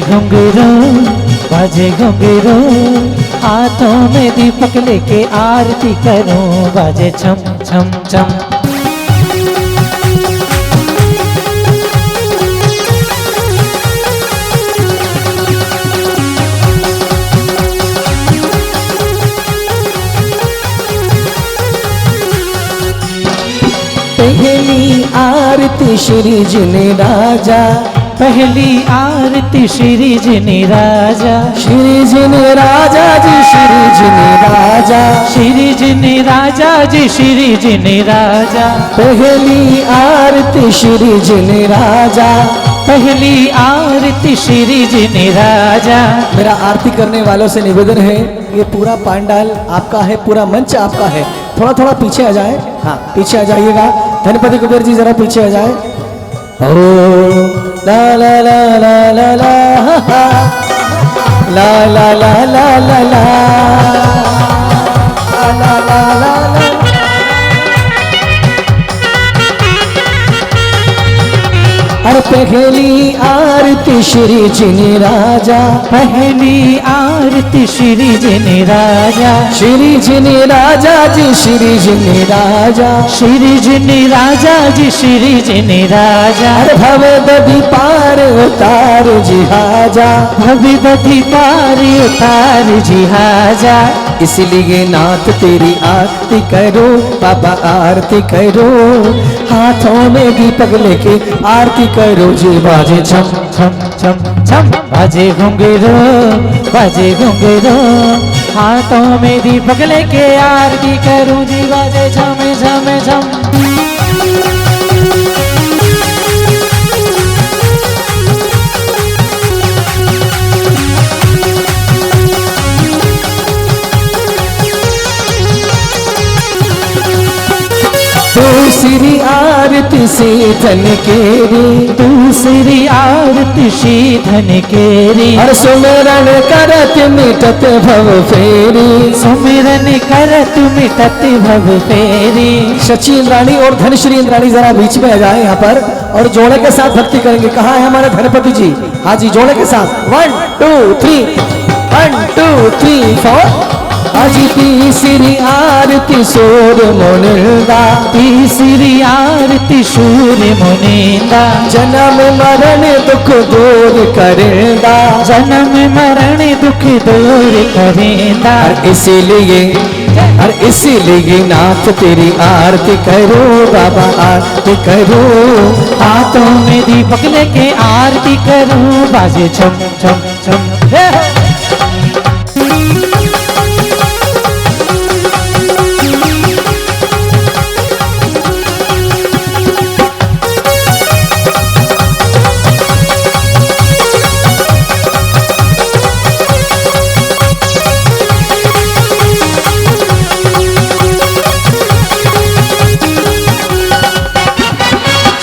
घुंघरू बाजे घुंघरू, हाथों में दीपक लेके आरती करूं, बाजे छम छम छम। पहली आरती श्री जिने राजा, पहली आरती श्री जिने राजा, श्री जिने राजा जी, श्री जिने राजा, श्री जिने राजा जी, श्री जिने राजा। पहली आरती श्री जिने राजा, पहली आरती श्री जिने राजा। मेरा आरती करने वालों से निवेदन है, ये पूरा पांडाल आपका है, पूरा मंच आपका है, थोड़ा थोड़ा पीछे आ जाए। हाँ पीछे आ जाइएगा, धनपति कुबेर जी जरा पीछे आ जाए। ओ ला ला ला ला ला ला ला ला ला ला ला ला ला ला ला। अरे पहली आरती श्री जिने राजा, पहली आरती श्री जिने राजा, श्री जिने राजा जी, श्री जिने राजा, श्री जिने राजा जी, श्री जिने राजा। अरे भवे दधी पार उतार जिहाजा, भवी बधी पार उतार जिहाजा। इसलिए नाथ तेरी आरती करो, बाबा आरती करो, हाथों में दीपक लेके आरती करो जी, बाजे छम छम छम छम। बाजे घुंघरू बाजे घुंघरू, हाथों में दीपक लेके आरती करूं जी, बाजे छम छम छम। दूसरी आरती से धन केरी, दूसरी आरती श्री धन केरी। और सुमिरन करत मिटत भव फेरी, सुमिरन करत मिटत भव फेरी। शची इंद्राणी और धनश्री इंद्राणी जरा बीच में आ जाए यहाँ पर, और जोड़े के साथ भक्ति करेंगे। कहाँ है हमारे धनपति जी? हाँ जी, जोड़े के साथ 1 2 3 1 2 3 4। आज तीसरी आरती सूर्य मुनिंदा, तीसरी आरती सूर्य मुनिंदा। जन्म मरण दुख दूर करेंदा, जन्म मरण दुख दूर करेंदा। और इसीलिए नाथ तेरी आरती करो, बाबा आरती करो, हाथों में दीपक लेके आरती करूं, बाजे छम छम छम।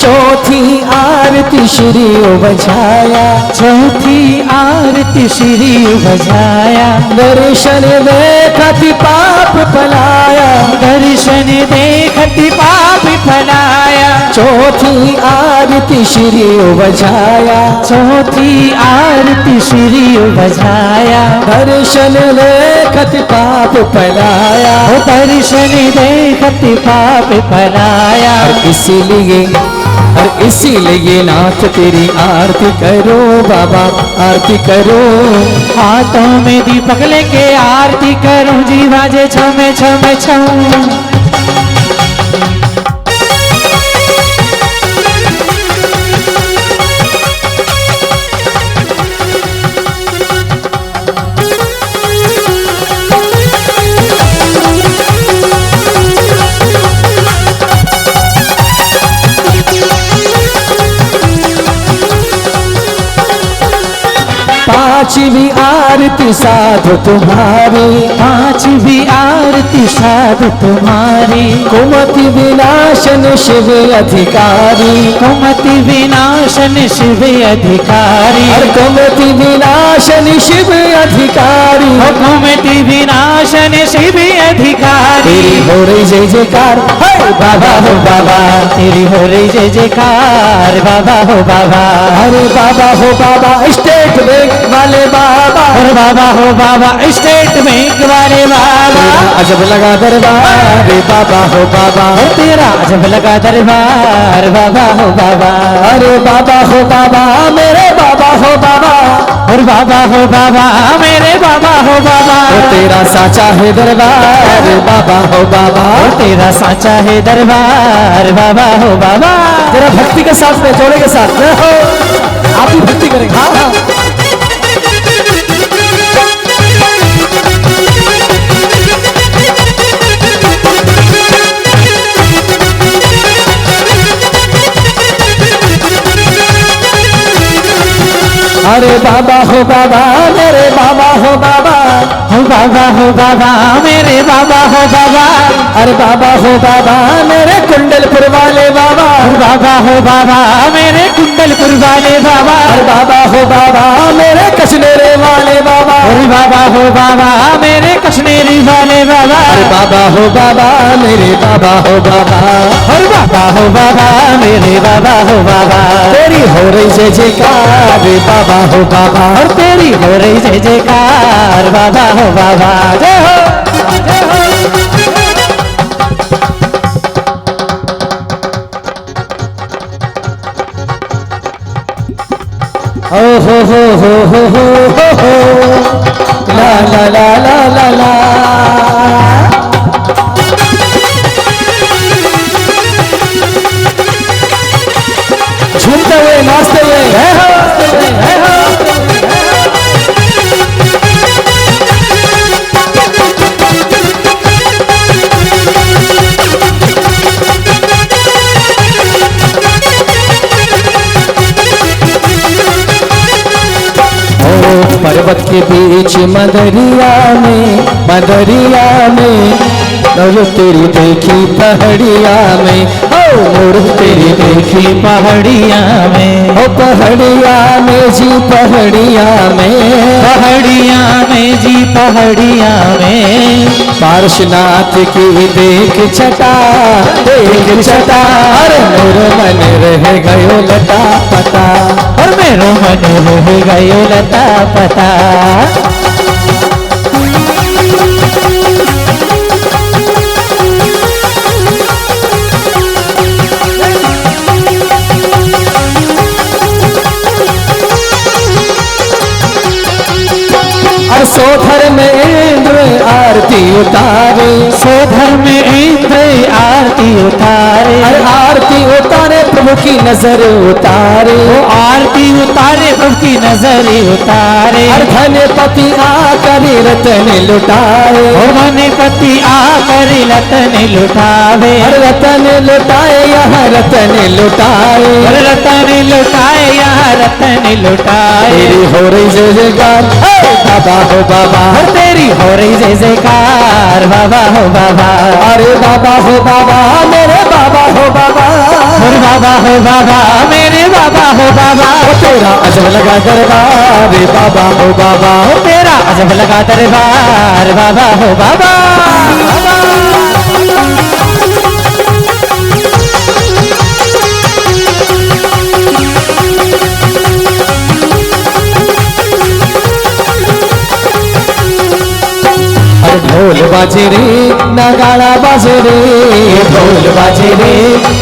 चौथी आरती श्री बजाया, चौथी आरती श्री बजाया। दर्शन देखत पाप पलाया, दर्शन देखत पाप फलाया। चौथी आरती श्री बजाया, चौथी आरती श्री बजाया। दर्शन देखत पाप पलाया, दर्शन देखत पाप फलाया। और इसीलिए नाथ तेरी आरती करो, बाबा आरती करो, हाथों में दीपक लेके आरती करूं जी, बाजे छम छम छम। पांचवी आरती साधु तुम्हारी, पांचवी आरती साधु तुम्हारी, कुमति विनाशन शिव अधिकारी, कुमति विनाशन शिव अधिकारी, हर कुमति विनाशन शिव अधिकारी, कुमति विनाशन शिव अधिकारी। तेरी हो रही जय जयकार, हे बाबा हो बाबा, तेरी हो रही जय जयकार बाबा हो बाबा। अरे बाबा हो बाबा स्टेट बैंक वाले बाबा, और बाबा हो बाबा स्टेट बैंक वाले बाबा। तेरा अजब लगा दरबार बाबा हो बाबा, और तेरा अजब लगा दरबार बाबा हो बाबा। अरे बाबा हो बाबा मेरे बाबा हो बाबा, और बाबा हो बाबा मेरे बाबा हो बाबा। वो तेरा साचा है दरबार बाबा हो बाबा, और तेरा साचा है दरबार बाबा हो बाबा। तेरा भक्ति के साथ में जोड़े के साथ में हो, आप भी भक्ति करेंगे। हाँ हाँ अरे बाबा हो बाबा मेरे बाबा हो बाबा, हो बाबा हो बाबा मेरे बाबा हो बाबा। अरे बाबा हो बाबा मेरे कुंडलपुर वाले बाबा, और बाबा हो बाबा मेरे कुंडलपुर वाले बाबा। अरे बाबा हो बाबा मेरे कश्मीरे वाले बाबा, और बाबा हो बाबा मेरे कश्मीरी वाले बाबा। अरे बाबा हो बाबा मेरे बाबा हो बाबा, और बाबा हो बाबा मेरे बाबा हो बाबा। तेरी हो रही जय जयकार बाबा हो बाबा, और तेरी हो रही जय जयकार बाबा हो बाबा। जय हो जय हो। ओ हो ला ला ला ला ला ला। झूमते हुए नाचते हुए जय हो जय हो। पर्वत के बीच मदरिया में नव तेरी देखी पहाड़िया में, हो मोर तेरी देखी पहाड़िया में, हो पहाड़िया में जी पहाड़िया में, पहाड़िया में जी पहाड़िया में। पार्श्वनाथ की देख छटा अरे मोर मन रह गयो लता पता, और मेरो मन रह गयो लता पता। और सोधर में इंद्र आरती उतारे, सोधर में इंद्र आरती उतारे। अरे आरती उतारे प्रभु की नजर उतारे, वो आरती उतारे प्रभु की नजर उतारे। अरे धनपति आकर रतन लुटाए, और धनपति आकर रतन लुटावे। अरे रतन लुटाए यहाँ रतन लुटाए, और रतन लुटाए यहाँ रतन लुटाए। तेरी हो रही जय जयकार बाबा हो बाबा, और तेरी हो रही जय जयकार बाबा हो बाबा। अरे बाबा हो बाबा मेरे बाबा हो बाबा, और बाबा हो बाबा मेरे बाबा हो बाबा। ओ तेरा अजब लगा दरबार बाबा हो बाबा, और तेरा अजब लगा दरबार बाबा हो बाबा। ढोल बाजे रे नगाड़ा बाजे रे, ढोल बाजे रे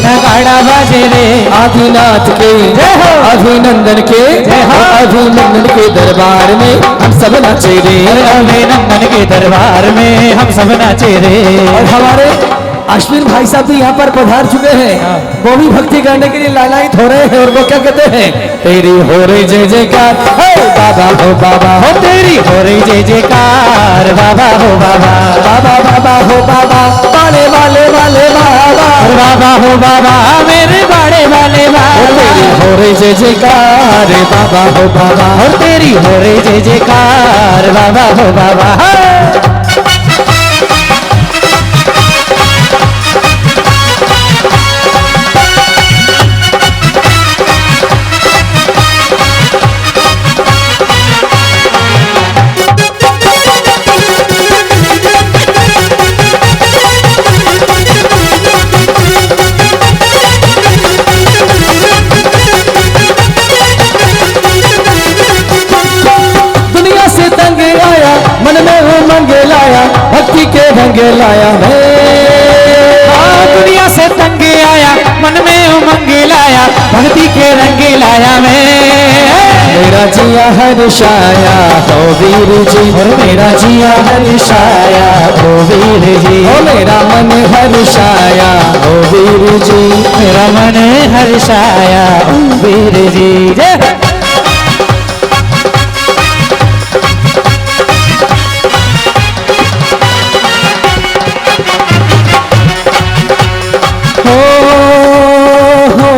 नगाड़ा बाजे रे। आदिनाथ के जय हो, अभिनंदन के जय हो। अभिनंदन के दरबार में हम सब नाचे रे, अभिनंदन के दरबार में हम सब नाचे रे। और हमारे अश्विन भाई साहब भी यहाँ पर पधार चुके हैं, वो भी भक्ति करने के लिए लालायित हो रहे हैं। और वो क्या कहते हैं, तेरी हो रही जय जयकार बाबा हो बाबा, हो तेरी हो रही जय जयकार बाबा हो बाबा। बाबा बाबा हो बाबा, बाड़े वाले वाले बाबा, और बाबा हो बाबा मेरे बाड़े वाले और तेरी बाबा, हो रही जय जयकार बाबा हो बाबा, और तेरी हो रही जय जयकार बाबा हो बाबा। दुनिया से तंग आया, मन में उमंग लाया, भक्ति के भंग लाया मैं। दुनिया से तंग आया, मन में उमंग लाया, भक्ति के रंग लाया मैं। मेरा जिया हर्षाया हो वीर जी, और मेरा जिया हर्षाया हो वीर जी, ओ मेरा मन हर्षाया हो वीर जी, मेरा मन हर्षाया हो वीर जी। जय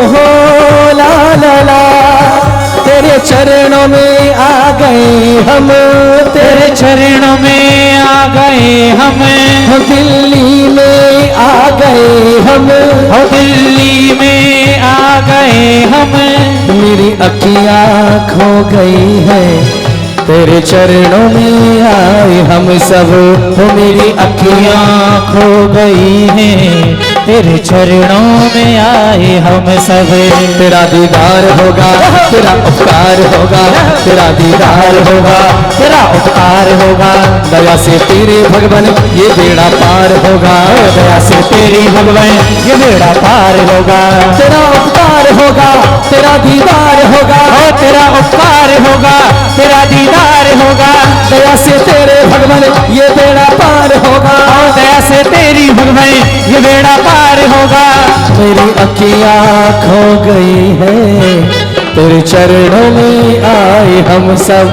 हो ला ला ला, तेरे चरणों में आ गए हम, तेरे चरणों में आ गए हम, दिल्ली में आ गए हम, और दिल्ली में आ गए हम। मेरी अखियाँ खो गई है, तेरे चरणों में आए हम सब, तो मेरी अखियाँ खो गई हैं, तेरे चरणों में आए हम सब। तेरा दीदार होगा, तेरा उपकार होगा, तेरा दीदार होगा, तेरा उपकार होगा, दया से तेरे भगवान ये बेड़ा पार होगा, दया से तेरी भगवान ये बेड़ा पार होगा। तेरा उपकार होगा, तेरा दीदार होगा, ओ तेरा उपकार होगा, तेरा दीदार होगा, दया से तेरे भगवान ये बेड़ा पार होगा, और दया से तेरी भगवान ये बेड़ा पार होगा। मेरी अखियाँ खो गई है, तेरे चरणों में आए हम सब।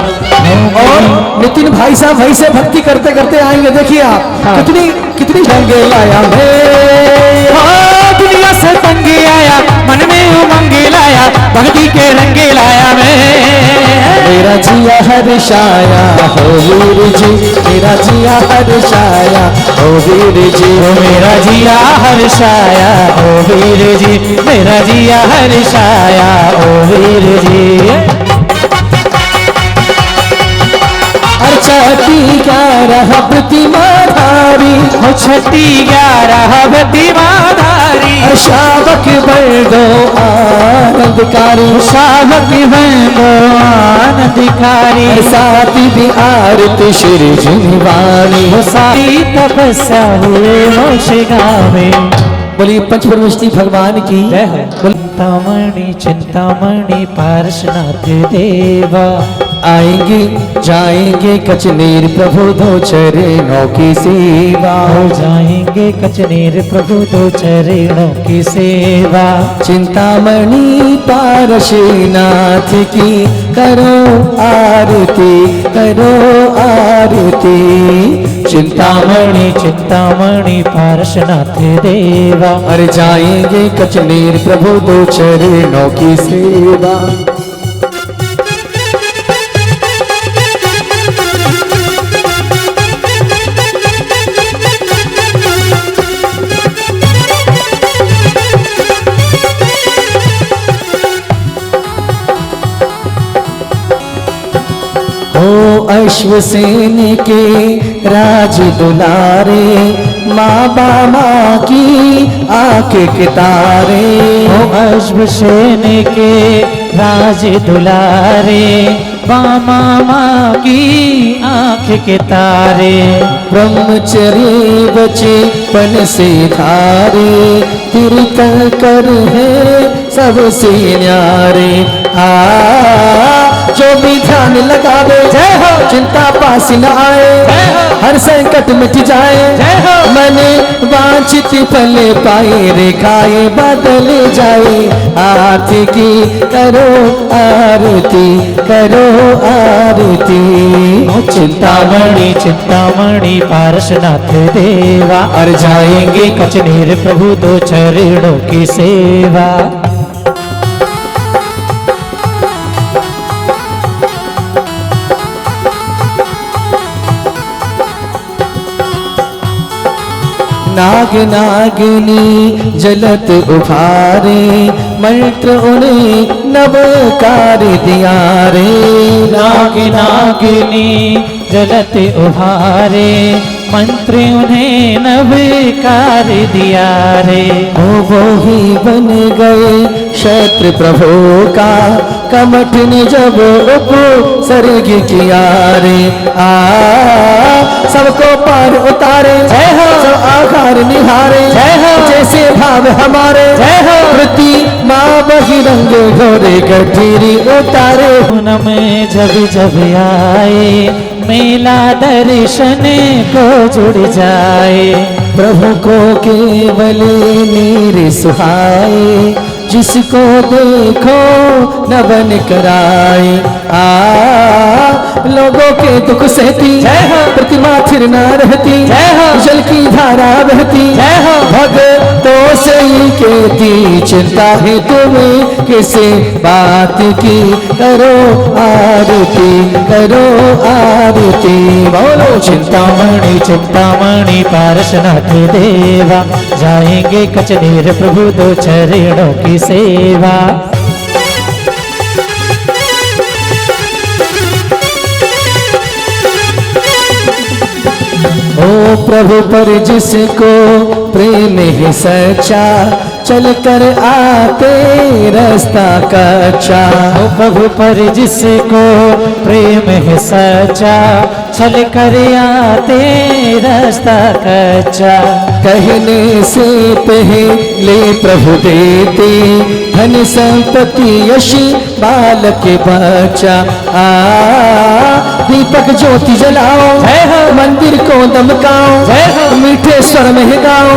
और नितिन भाई साहब वही से भक्ति करते करते आएंगे, देखिए आप हाँ। कितनी कितनी रंगे लाया मैं। हाँ, दुनिया से तंग आया, मन में उमंग लाया, भक्ति के रंगे लाया मैं। मेरा जिया हर्षाया हो वीर जी, मेरा जिया हर्षाया हो वीर जी, ओ मेरा जिया हर्षाया ओ वीर जी, मेरा जिया हर्षाया ओ वीर जी। छठी 11 भक्ति माधारी, हो छठी 11 भक्ति माधारी, शावक बंदो आनंदकारी, शावक बंदो आनंदकारी, साथी भी आरती श्री जिनवाणी, सारी तपस्या हुए मोक्ष गावे। बोलिए पंचपरमेष्ठी भगवान की जय हो। चिंतामणि चिंतामणि पार्श्वनाथ देवा, आएंगे जाएंगे कचनेर प्रभु दो चरणों की सेवा, हो जाएंगे कचनेर प्रभु दो चरणों की सेवा। चिंतामणि पारशीनाथ की करो आरती, करो आरती, चिंतामणि चिंतामणि पार्श्वनाथ देवा, अरे जाएंगे कचनेर प्रभु दो चरणों की सेवा। अश्वसेन के राज दुलारे, माँ बाबा की आंख के तारे, ओ अश्वसेन के राज दुलारे, मामा माँ की आंख के तारे। ब्रह्मचर्य बचपन से धारे, तीर्थंकर है सबसे न्यारे। जो भी ध्यान लगावे, जय हो, चिंता पास न आए, हर संकट मिट जाए, मन वांछित फल पाए, रेखाएं बदल जाए। आरती की करो आरती, करो आरती। चिंतामणि चिंतामणि पार्श्वनाथ देवा, और जाएंगे कचनेर प्रभु दो चरणों की सेवा। नाग नागिनी जलत उभारे, मंत्र उन्हें नवकार दिया रे। नाग नागिनी जलत उभारे, मंत्र उन्हें नवकार दिया रे। वो ही बन गए शत्रु प्रभु का, कमठ ने जब उपसर्ग किया रे। सबको पार उतारे, सब आकार निहारे, जैसे भाव हमारे, प्रति माँ बहिरंग घोरे गठीरी उतारे। में जब जब आए, मेला दर्शन को जुड़ जाए। प्रभु को केवल नीर सुहाए, जिसको देखो नवन कराए। लोगों के दुख सहती, प्रतिमा थिर न रहती, जल की धारा बहती, भक्तों से ही कहती, चिंता है तुम्हें किसी बात की, करो आरती, करो आरती। बोलो चिंतामणि चिंतामणि पार्श्वनाथ देवा, जाएंगे कचनेर प्रभु दो चरणों की सेवा। ओ प्रभु पर जिसको प्रेम है सच्चा, चल कर आते रास्ता कच्चा। ओ प्रभु पर जिसको प्रेम है सच्चा, चल कर आते रास्ता कच्चा। कहने से पहले प्रभु देते, धन संपत्ति यश बालक बच्चा। दीपक ज्योति जलाओ, मंदिर को दमकाओ, मीठे स्वर में गाओ,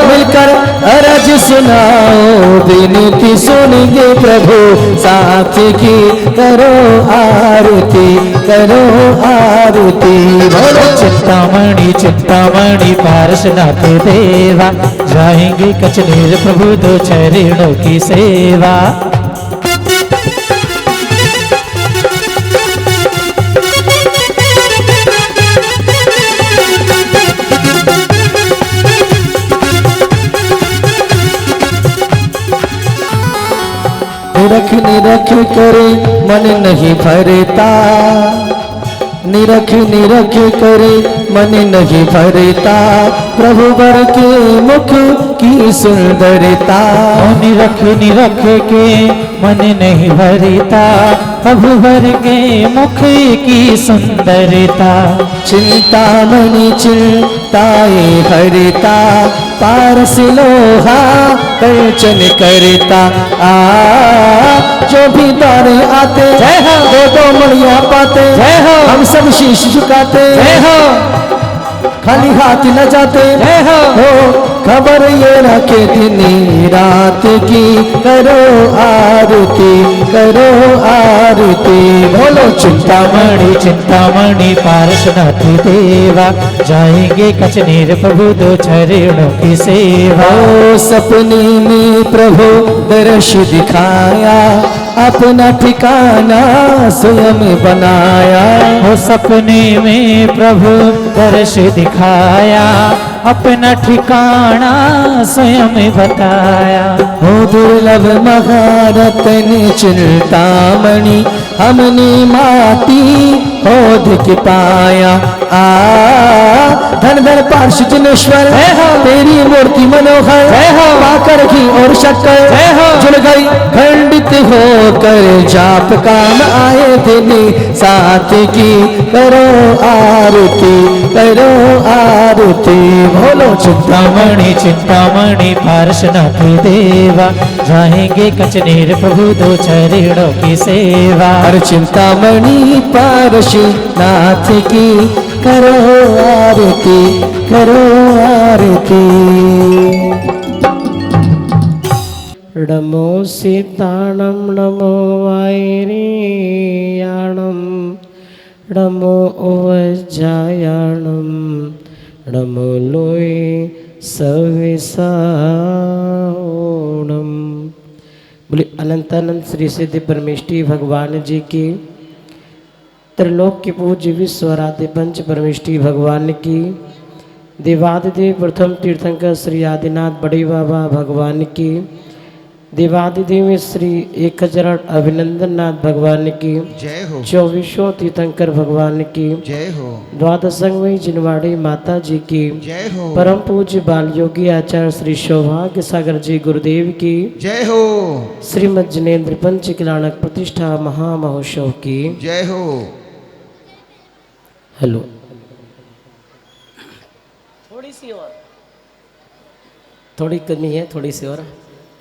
मिलकर अरज सुनाओ, विनती सुनेंगे प्रभु साथ की, करो आरती, करो आरती। बोलो चिंतामणि चिंतामणि पार्श्वनाथ देवा, जाएंगे कचनेर प्रभु दो चरणों की सेवा। निरख निरख करे मन नहीं भरता, निरख निरख करे मन नहीं भरता, प्रभु वर के मुख की सुंदरता। निरख निरख के मन नहीं भरता, प्रभु वर के मुख की सुंदरता। चिंतामणि चिंताए हरता, पारस लोहा कंचन करता। जो भी दौड़े आते, दो दो मणियां पाते, हम सब शीश झुकाते, खाली हाथ न जाते। हो खबर ये रखे दिन रात की, करो आरती, करो आरती। बोलो चिंतामणि चिंतामणि पार्श्वनाथ देवा, जाएंगे कचनेर प्रभु दो चरणों की सेवा। सपने में प्रभु दर्श दिखाया, अपना ठिकाना स्वयं बनाया। हो सपने में प्रभु दर्श दिखाया, अपना ठिकाना स्वयं बताया। हो दुर्लभ महारत्न चिंतामणि, हमने माटी होध के पाया। धन धन पार्श जिनेश्वर, तेरी मूर्ति मनोहर, पाकर की और शक्कर जुड़ गई खंडित होकर, जाप काम आए दिन साथ की, करो आरती, करो आरती। बोलो चिंतामणि चिंतामणि पार्श्वनाथ देवा, जाएंगे कचनेर प्रभु दो चरणों की सेवा। हर चिंतामणि पारश नाथ की करो आरती, करो आरती। नमो सीताणं नमो वैरियाणं नमो वज्रायाणं नमो लोय सविसाणम। बोले अनंतानंद श्री सिद्धि परमेष्ठी भगवान जी की, त्रिलोक के पूज्य विश्वराध्य पंच परमेष्ठी भगवान की, देवादिदेव प्रथम तीर्थंकर श्री आदिनाथ बड़े बाबा भगवान की, देवादिदेव श्री 1000 अभिनंदन नाथ भगवान की जय हो, 24 तीर्थंकर भगवान की जय हो, द्वादशंगवी जिनवाड़ी माता जी की जय हो, परम पूज्य बाल योगी आचार्य श्री सौभाग्य सागर जी गुरुदेव की जय हो, श्रीमद जिनेन्द्र पंच किलाणक प्रतिष्ठा महामहोत्सव की जय हो। हेलो, थोड़ी सी और, थोड़ी कमी है, थोड़ी सी और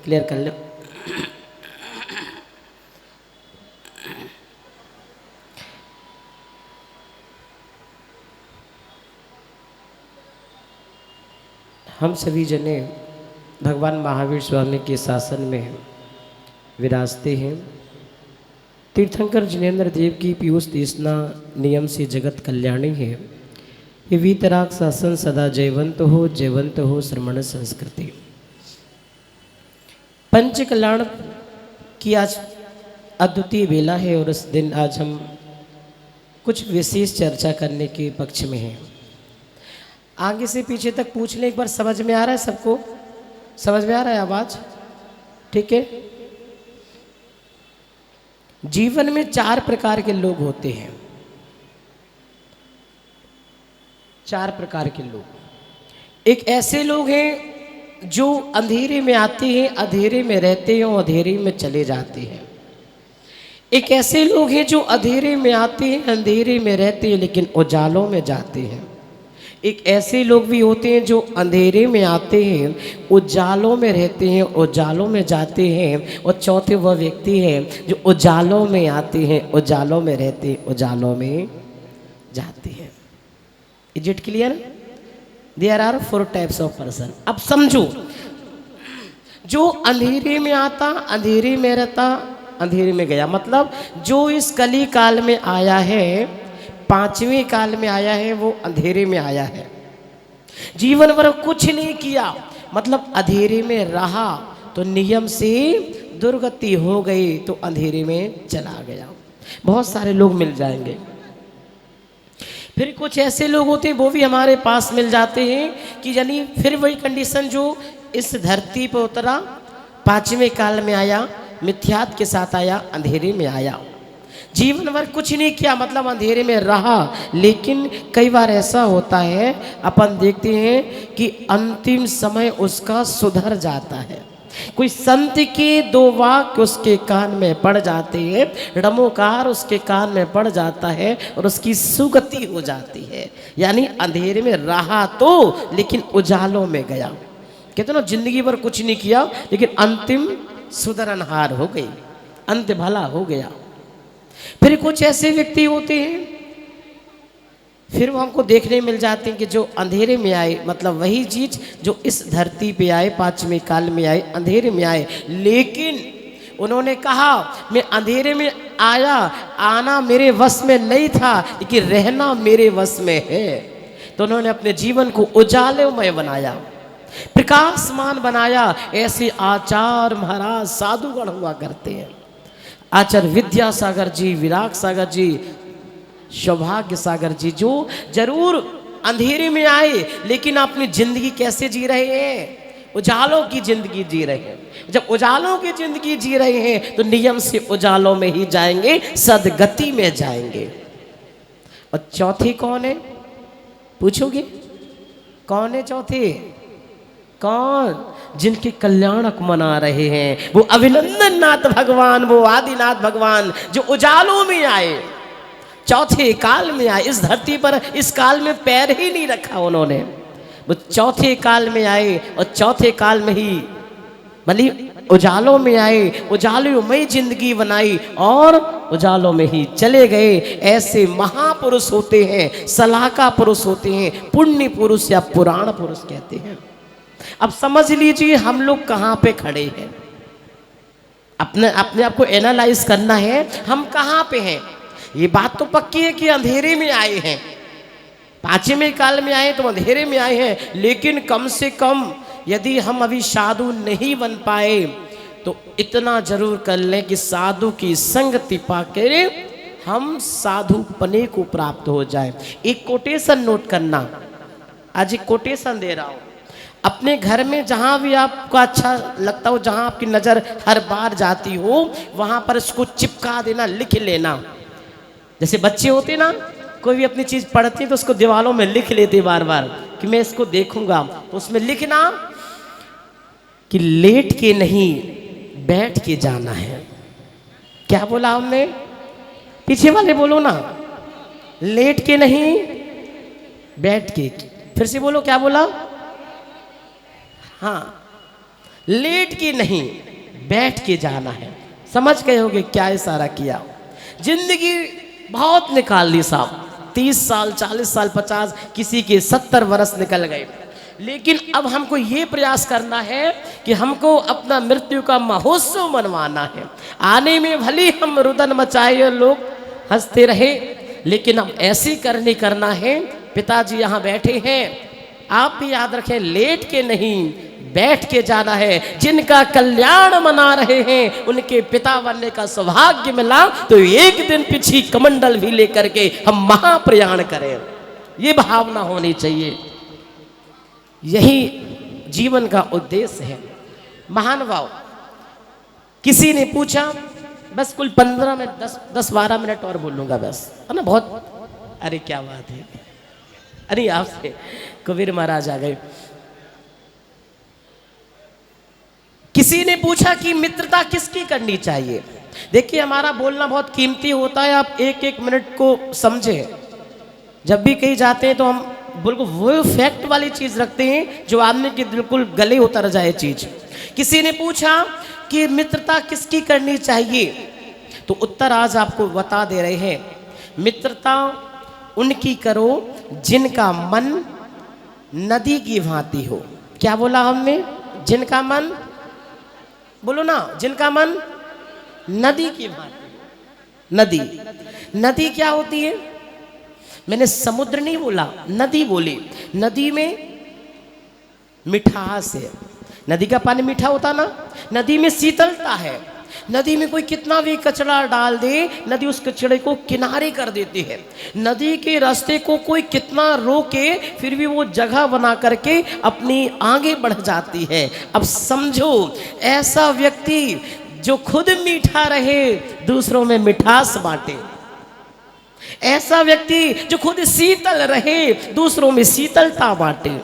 क्लियर कर लो। हम सभी जने भगवान महावीर स्वामी के शासन में विराजते हैं। तीर्थंकर जिनेन्द्र देव की पीयूष तीसना नियम से जगत कल्याणी है। ये वीतराग शासन सदा जयवंत हो श्रमण संस्कृति। पंच कल्याण की आज अद्वितीय बेला है और इस दिन आज हम कुछ विशेष चर्चा करने के पक्ष में हैं। आगे से पीछे तक पूछ लें एक बार, समझ में आ रहा है सबको? समझ में आ रहा है आवाज? ठीक है। जीवन में 4 प्रकार के लोग होते हैं। 4 प्रकार के लोग। एक ऐसे लोग हैं जो अंधेरे में आते हैं, अंधेरे में रहते हैं और अंधेरे में चले जाते हैं। एक ऐसे लोग हैं जो अंधेरे में आते हैं, अंधेरे में रहते हैं लेकिन उजालों में जाते हैं। एक ऐसे लोग भी होते हैं जो अंधेरे में आते हैं, उजालों में रहते हैं, उजालों में जाते हैं। और चौथे वह व्यक्ति हैं जो उजालों में आते हैं, उजालों में रहते हैं, उजालों में जाते हैं। Is it clear? There are 4 types of person. अब समझो, जो अंधेरे में आता, अंधेरे में रहता, अंधेरे में गया। मतलब जो इस कली काल में आया है, 5वें काल में आया है, वो अंधेरे में आया है। जीवन भर कुछ नहीं किया, मतलब अंधेरे में रहा तो नियम से दुर्गति हो गई तो अंधेरे में चला गया। बहुत सारे लोग मिल जाएंगे। फिर कुछ ऐसे लोग होते हैं वो भी हमारे पास मिल जाते हैं कि यानी फिर वही कंडीशन जो इस धरती पर उतरा, 5वें काल में आया, मिथ्यात के साथ आया, अंधेरे में आया। जीवन भर कुछ नहीं किया, मतलब अंधेरे में रहा। लेकिन कई बार ऐसा होता है, अपन देखते हैं कि अंतिम समय उसका सुधर जाता है। कोई संत के 2 वाक्य उसके कान में पड़ जाते हैं, णमोकार उसके कान में पड़ जाता है और उसकी सुगति हो जाती है। यानी अंधेरे में रहा तो, लेकिन उजालों में गया। कहते ना, जिंदगी भर कुछ नहीं किया लेकिन अंतिम सुधरनहार हो गई, अंत भला हो गया। फिर कुछ ऐसे व्यक्ति होते हैं, फिर वो हमको देखने मिल जाते हैं कि जो अंधेरे में आए, मतलब वही चीज जो इस धरती पे आए, 5वें काल में आए, अंधेरे में आए, लेकिन उन्होंने कहा मैं अंधेरे में आया, आना मेरे वश में नहीं था लेकिन रहना मेरे वश में है। तो उन्होंने अपने जीवन को उजालेमय बनाया, प्रकाशमान बनाया। ऐसे आचार्य महाराज साधुगण हुआ करते हैं। आचार्य विद्यासागर जी, विराग सागर जी, सौभाग्य सागर जी, जो जरूर अंधेरे में आए लेकिन अपनी जिंदगी कैसे जी रहे हैं? उजालों की जिंदगी जी रहे हैं। जब उजालों की जिंदगी जी रहे हैं तो नियम से उजालों में ही जाएंगे, सदगति में जाएंगे। और चौथी कौन है पूछोगे? कौन है चौथे? कौन? जिनके कल्याणक मना रहे हैं, वो अभिनंदन नाथ भगवान, वो आदिनाथ भगवान जो उजालों में आए, चौथे काल में आए। इस धरती पर इस काल में पैर ही नहीं रखा उन्होंने, वो चौथे काल में आए और चौथे काल में ही मतलब उजालों में आए, उजालों में जिंदगी बनाई और उजालों में ही चले गए। ऐसे महापुरुष होते हैं, सलाहकार पुरुष होते हैं, पुण्य पुरुष या पुराण पुरुष कहते हैं। अब समझ लीजिए हम लोग कहाँ पे खड़े हैं। अपने अपने आप को एनालाइज करना है, हम कहाँ पे हैं। ये बात तो पक्की है कि अंधेरे में आए हैं, पांचवें काल में आए तो अंधेरे में आए हैं, लेकिन कम से कम यदि हम अभी साधु नहीं बन पाए तो इतना जरूर कर लें कि साधु की संगति पाकर हम साधु पने को प्राप्त हो जाए। एक कोटेशन नोट करना, आज एक कोटेशन दे रहा हूं। अपने घर में जहां भी आपको अच्छा लगता हो, जहां आपकी नजर हर बार जाती हो, वहां पर इसको चिपका देना, लिख लेना। जैसे बच्चे होते ना, कोई भी अपनी चीज पढ़ती है तो उसको दीवारों में लिख लेते बार बार कि मैं इसको देखूंगा। तो उसमें लिखना कि लेट के नहीं बैठ के जाना है। क्या बोला हमने? पीछे वाले बोलो ना, लेट के नहीं बैठ के। फिर से बोलो, क्या बोला? हाँ, लेट के नहीं बैठ के जाना है। समझ गए होगे क्या इशारा किया। जिंदगी बहुत निकाल ली साहब, 30 साल 40 साल 50, किसी के 70 वर्ष निकल गए, लेकिन अब हमको ये प्रयास करना है कि हमको अपना मृत्यु का महोत्सव मनवाना है। आने में भले हम रुदन मचाए और लोग हंसते रहे, लेकिन अब ऐसे करना है। पिताजी यहाँ बैठे हैं, आप भी याद रखें, लेट के नहीं बैठ के जाना है। जिनका कल्याण मना रहे हैं उनके पिता बनने का सौभाग्य मिला तो एक दिन पीछे कमंडल भी लेकर के हम महाप्रयाण करें। ये भावना होनी चाहिए, यही जीवन का उद्देश्य है। महानुभाव, किसी ने पूछा, बस कुल 15 मिनट 10-12 मिनट और बोलूंगा बस, है ना, बहुत। अरे क्या बात है, अरे आपसे कबीर महाराज आ गए। किसी ने पूछा कि मित्रता किसकी करनी चाहिए। देखिए, हमारा बोलना बहुत कीमती होता है, आप एक एक मिनट को समझे। जब भी कहीं जाते हैं तो हम बिल्कुल वो फैक्ट वाली चीज रखते हैं जो आदमी के बिल्कुल गले उतर जाए चीज। किसी ने पूछा कि मित्रता किसकी करनी चाहिए, तो उत्तर आज आपको बता दे रहे हैं। मित्रता उनकी करो जिनका मन नदी की भांति हो। क्या बोला हमने? जिनका मन, बोलो ना, जिनका मन नदी की भांति। नदी, नदी क्या होती है? मैंने समुद्र नहीं बोला, नदी बोली। नदी में मिठास है, नदी का पानी मीठा होता ना, नदी में शीतलता है। नदी में कोई कितना भी कचरा डाल दे, नदी उस कचरे को किनारे कर देती है। नदी के रास्ते को कोई कितना रोके, फिर भी वो जगह बना करके अपनी आगे बढ़ जाती है। अब समझो, ऐसा व्यक्ति जो खुद मीठा रहे, दूसरों में मिठास बांटे। ऐसा व्यक्ति जो खुद शीतल रहे, दूसरों में शीतलता बांटे।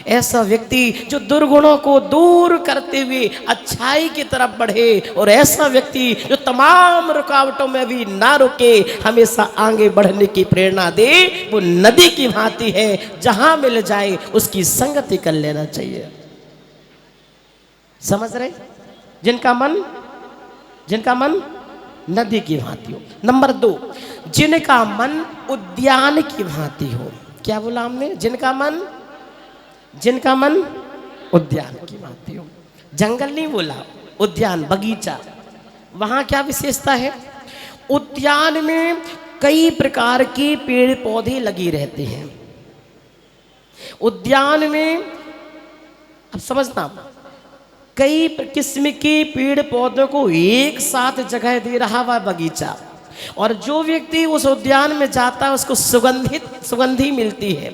ऐसा व्यक्ति जो दुर्गुणों को दूर करते हुए अच्छाई की तरफ बढ़े, और ऐसा व्यक्ति जो तमाम रुकावटों में भी ना रुके, हमेशा आगे बढ़ने की प्रेरणा दे, वो नदी की भांति है। जहां मिल जाए उसकी संगति कर लेना चाहिए। समझ रहे? जिनका मन नदी की भांति हो। नंबर 2, जिनका मन उद्यान की भांति हो। क्या बोला हमने? जिनका मन उद्यान की भांति हो। जंगल नहीं बोला, उद्यान, बगीचा। वहां क्या विशेषता है? उद्यान में कई प्रकार के पेड़ पौधे लगे रहते हैं। उद्यान में, अब समझना, कई किस्म के पेड़ पौधों को एक साथ जगह दे रहा हुआ बगीचा। और जो व्यक्ति उस उद्यान में जाता है उसको सुगंधी मिलती है।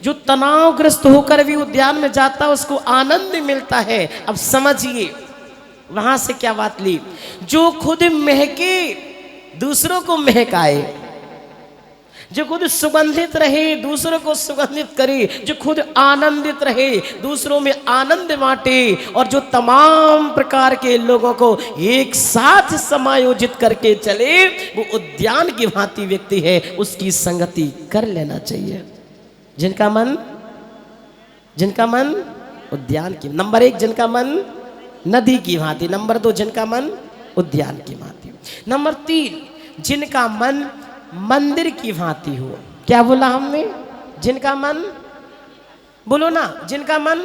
जो तनावग्रस्त होकर भी उद्यान में जाता है उसको आनंद मिलता है। अब समझिए वहां से क्या बात ली। जो खुद महके दूसरों को महकाए, जो खुद सुगंधित रहे दूसरों को सुगंधित करे, जो खुद आनंदित रहे दूसरों में आनंद बांटे, और जो तमाम प्रकार के लोगों को एक साथ समायोजित करके चले, वो उद्यान की भांति व्यक्ति है। उसकी संगति कर लेना चाहिए। जिनका मन उद्यान की। नंबर 1, जिनका मन नदी की भांति। नंबर 2, जिनका मन उद्यान की भांति। नंबर 3, जिनका मन मंदिर की भांति हो। क्या बोला हमने? जिनका मन, बोलो ना, जिनका मन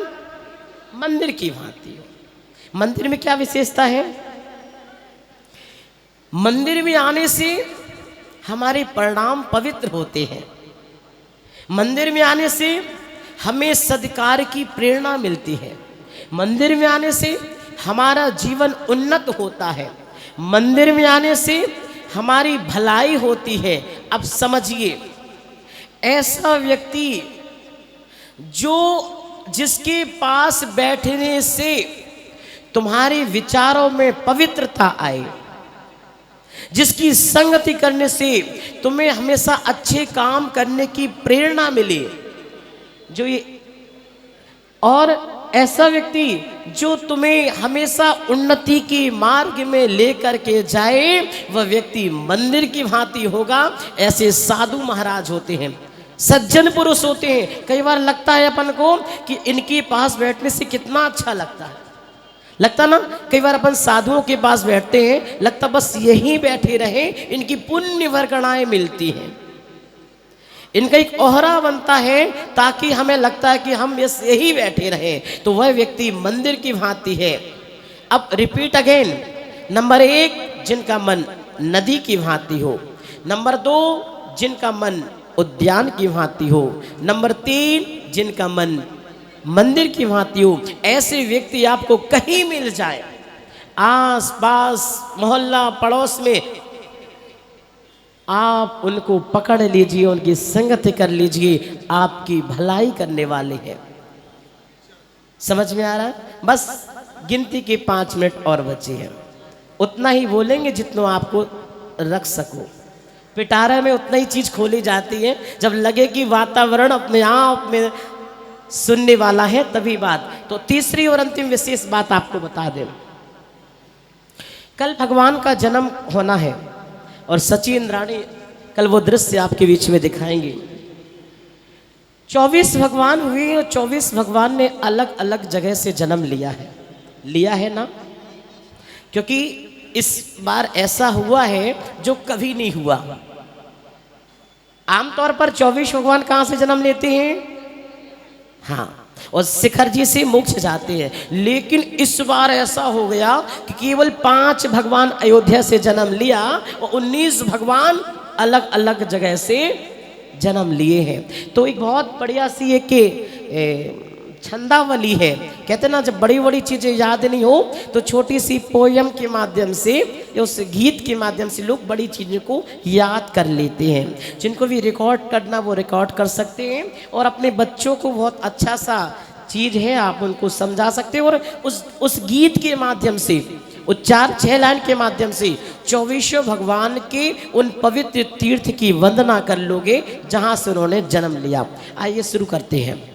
मंदिर की भांति हो। मंदिर में क्या विशेषता है? मंदिर में आने से हमारे परिणाम पवित्र होते हैं। मंदिर में आने से हमें सद्कार्य की प्रेरणा मिलती है। मंदिर में आने से हमारा जीवन उन्नत होता है। मंदिर में आने से हमारी भलाई होती है। अब समझिए, ऐसा व्यक्ति जिसके पास बैठने से तुम्हारे विचारों में पवित्रता आए, जिसकी संगति करने से तुम्हें हमेशा अच्छे काम करने की प्रेरणा मिले, जो ये, और ऐसा व्यक्ति जो तुम्हें हमेशा उन्नति के मार्ग में लेकर के जाए, वह व्यक्ति मंदिर की भांति होगा। ऐसे साधु महाराज होते हैं, सज्जन पुरुष होते हैं। कई बार लगता है अपन को कि इनके पास बैठने से कितना अच्छा लगता है, लगता ना। कई बार अपन साधुओं के पास बैठते हैं, लगता बस यहीं बैठे रहे, इनकी पुण्य वर्गणाएं मिलती हैं, इनका एक ओहरा बनता है, ताकि हमें लगता है कि हम बस यही बैठे रहें। तो वह व्यक्ति मंदिर की भांति है। अब रिपीट अगेन। नंबर 1, जिनका मन नदी की भांति हो। नंबर 2, जिनका मन उद्यान की भांति हो। नंबर 3, जिनका मन मंदिर की भांति हो। ऐसे व्यक्ति आपको कहीं मिल जाए, आस पास मोहल्ला पड़ोस में, आप उनको पकड़ लीजिए, उनकी संगत कर लीजिए, आपकी भलाई करने वाले हैं। समझ में आ रहा है? बस गिनती के 5 मिनट और बचे हैं, उतना ही बोलेंगे जितना आपको रख सको। पिटारे में उतना ही चीज खोली जाती है, जब लगे कि वातावरण अपने आप में सुनने वाला है तभी बात। तो तीसरी और अंतिम विशेष बात आपको बता दें। कल भगवान का जन्म होना है और सची इंद्राणी कल वो दृश्य आपके बीच में दिखाएंगे। 24 भगवान हुए और 24 भगवान ने अलग अलग जगह से जन्म लिया है ना, क्योंकि इस बार ऐसा हुआ है जो कभी नहीं हुआ। आमतौर पर 24 भगवान कहां से जन्म लेते हैं? हाँ, और शिखर जी से मोक्ष जाते हैं। लेकिन इस बार ऐसा हो गया कि केवल 5 भगवान अयोध्या से जन्म लिया और 19 भगवान अलग अलग जगह से जन्म लिए हैं। तो एक बहुत बढ़िया सी एक छंदावली है। कहते ना, जब बड़ी बड़ी चीज़ें याद नहीं हो तो छोटी सी पोयम के माध्यम से या उस गीत के माध्यम से लोग बड़ी चीज़ों को याद कर लेते हैं। जिनको भी रिकॉर्ड करना वो रिकॉर्ड कर सकते हैं, और अपने बच्चों को बहुत अच्छा सा चीज़ है, आप उनको समझा सकते हैं। और उस गीत के माध्यम से, उच्चार 6 लाइन के माध्यम से 24 भगवान के उन पवित्र तीर्थ की वंदना कर लोगे जहाँ से उन्होंने जन्म लिया। आइए शुरू करते हैं।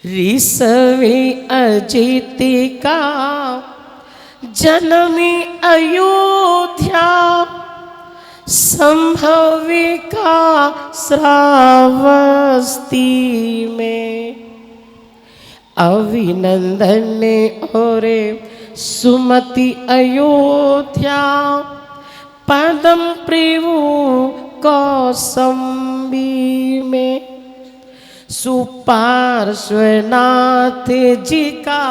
ऋषवे अजिति का जन्मी अयोध्या, संभवी का श्रावस्ती में, अभिनंदन और सुमति अयोध्या, पदम प्रभु कौसंबी में, सुपार्श्वनाथ जी का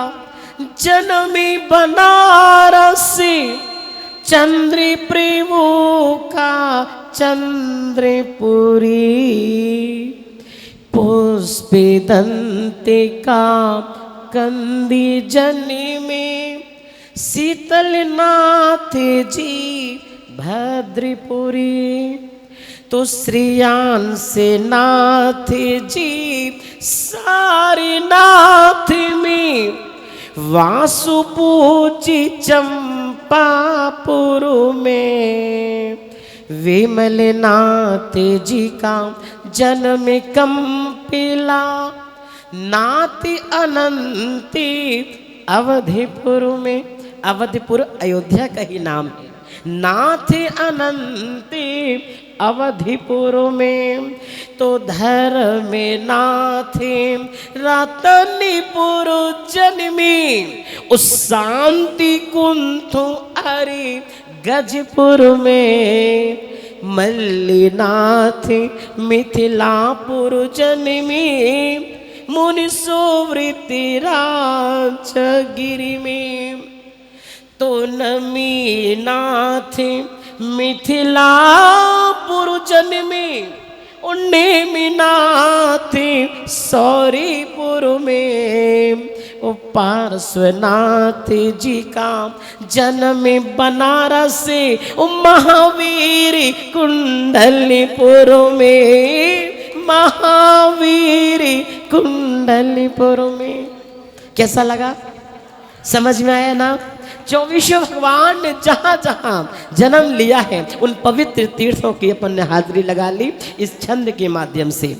जन्मी बनारसी, चंद्र प्रभु का चंद्रपुरी, पुष्पे दंते का कंदी जनी में, शीतलनाथ जी भद्रपुरी, तो श्रीयान से नाथ जी सारनाथ में, वासुपूजी चंपापुर में, विमलनाथ जी का जन्म कंपिला, नाथ अनंती अवधिपुर में। अवधिपुर अयोध्या का ही नाम है। नाथ अनंती अवधिपुर में, तो धर्मनाथ रतनपुर जन्मी, उस शांति कुंठ अरे गजपुर में, मल्लीनाथ मिथिलापुर जन्मी, मुनि सुवृत्ति राजगिरी में, तो नमीनाथ मिथिलापुर जन्मी, नेमिनाथ सौरीपुर में, ओ पार्श्वनाथ जी का जन्म बनारस, ओ महावीर कुंडलीपुर में, महावीर कुंडलीपुर में। कैसा लगा? समझ में आया ना? 24 भगवान ने जहाँ जहाँ जन्म लिया है उन पवित्र तीर्थों की अपन ने हाजिरी लगा ली इस छंद के माध्यम से।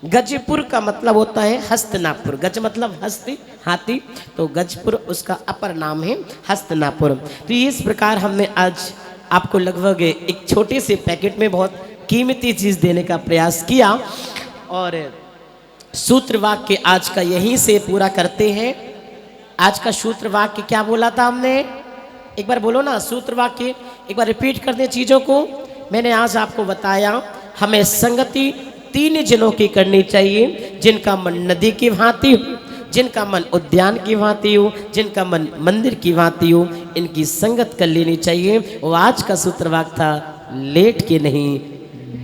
गजपुर का मतलब होता है हस्तनापुर। गज मतलब हस्ती, हाथी, तो गजपुर उसका अपर नाम है हस्तनापुर। तो इस प्रकार हमने आज आपको लगभग एक छोटे से पैकेट में बहुत कीमती चीज़ देने का प्रयास किया और सूत्र वाक्य आज का यहीं से पूरा करते हैं। आज का सूत्र वाक्य क्या बोला था हमने? एक बार बोलो ना, सूत्र वाक्य एक बार रिपीट कर दें चीज़ों को। मैंने आज आपको बताया हमें संगति 3 जनों की करनी चाहिए, जिनका मन नदी की भांति हो, जिनका मन उद्यान की भांति हो, जिनका मन मंदिर की भांति हो, इनकी संगत कर लेनी चाहिए। वो आज का सूत्र वाक्य था, लेट के नहीं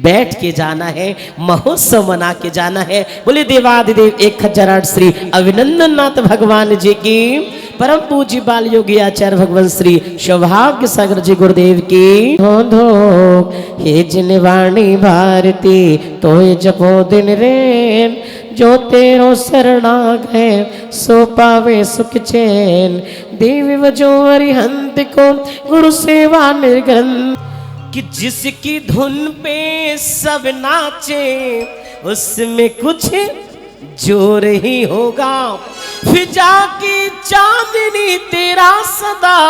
बैठ के जाना है, महोत्सव मना के जाना है। बोले देवादिदेव 1008 श्री अभिनंदन नाथ भगवान जी की, परम पूज्य बाल योगी आचार्य भगवान श्री सौभाग्य सागर जी गुरुदेव की धो हे जिनवाणी भारती तो जपो दिन रेन, जो तेरो शरणा गए सो पावे सुख चैन, देवी वजो अरिहंत को गुरु सेवा निर्ग्रंथ, कि जिसकी धुन पे सब नाचे उसमें कुछ जोर ही होगा, फिजा की चांदनी तेरा सदा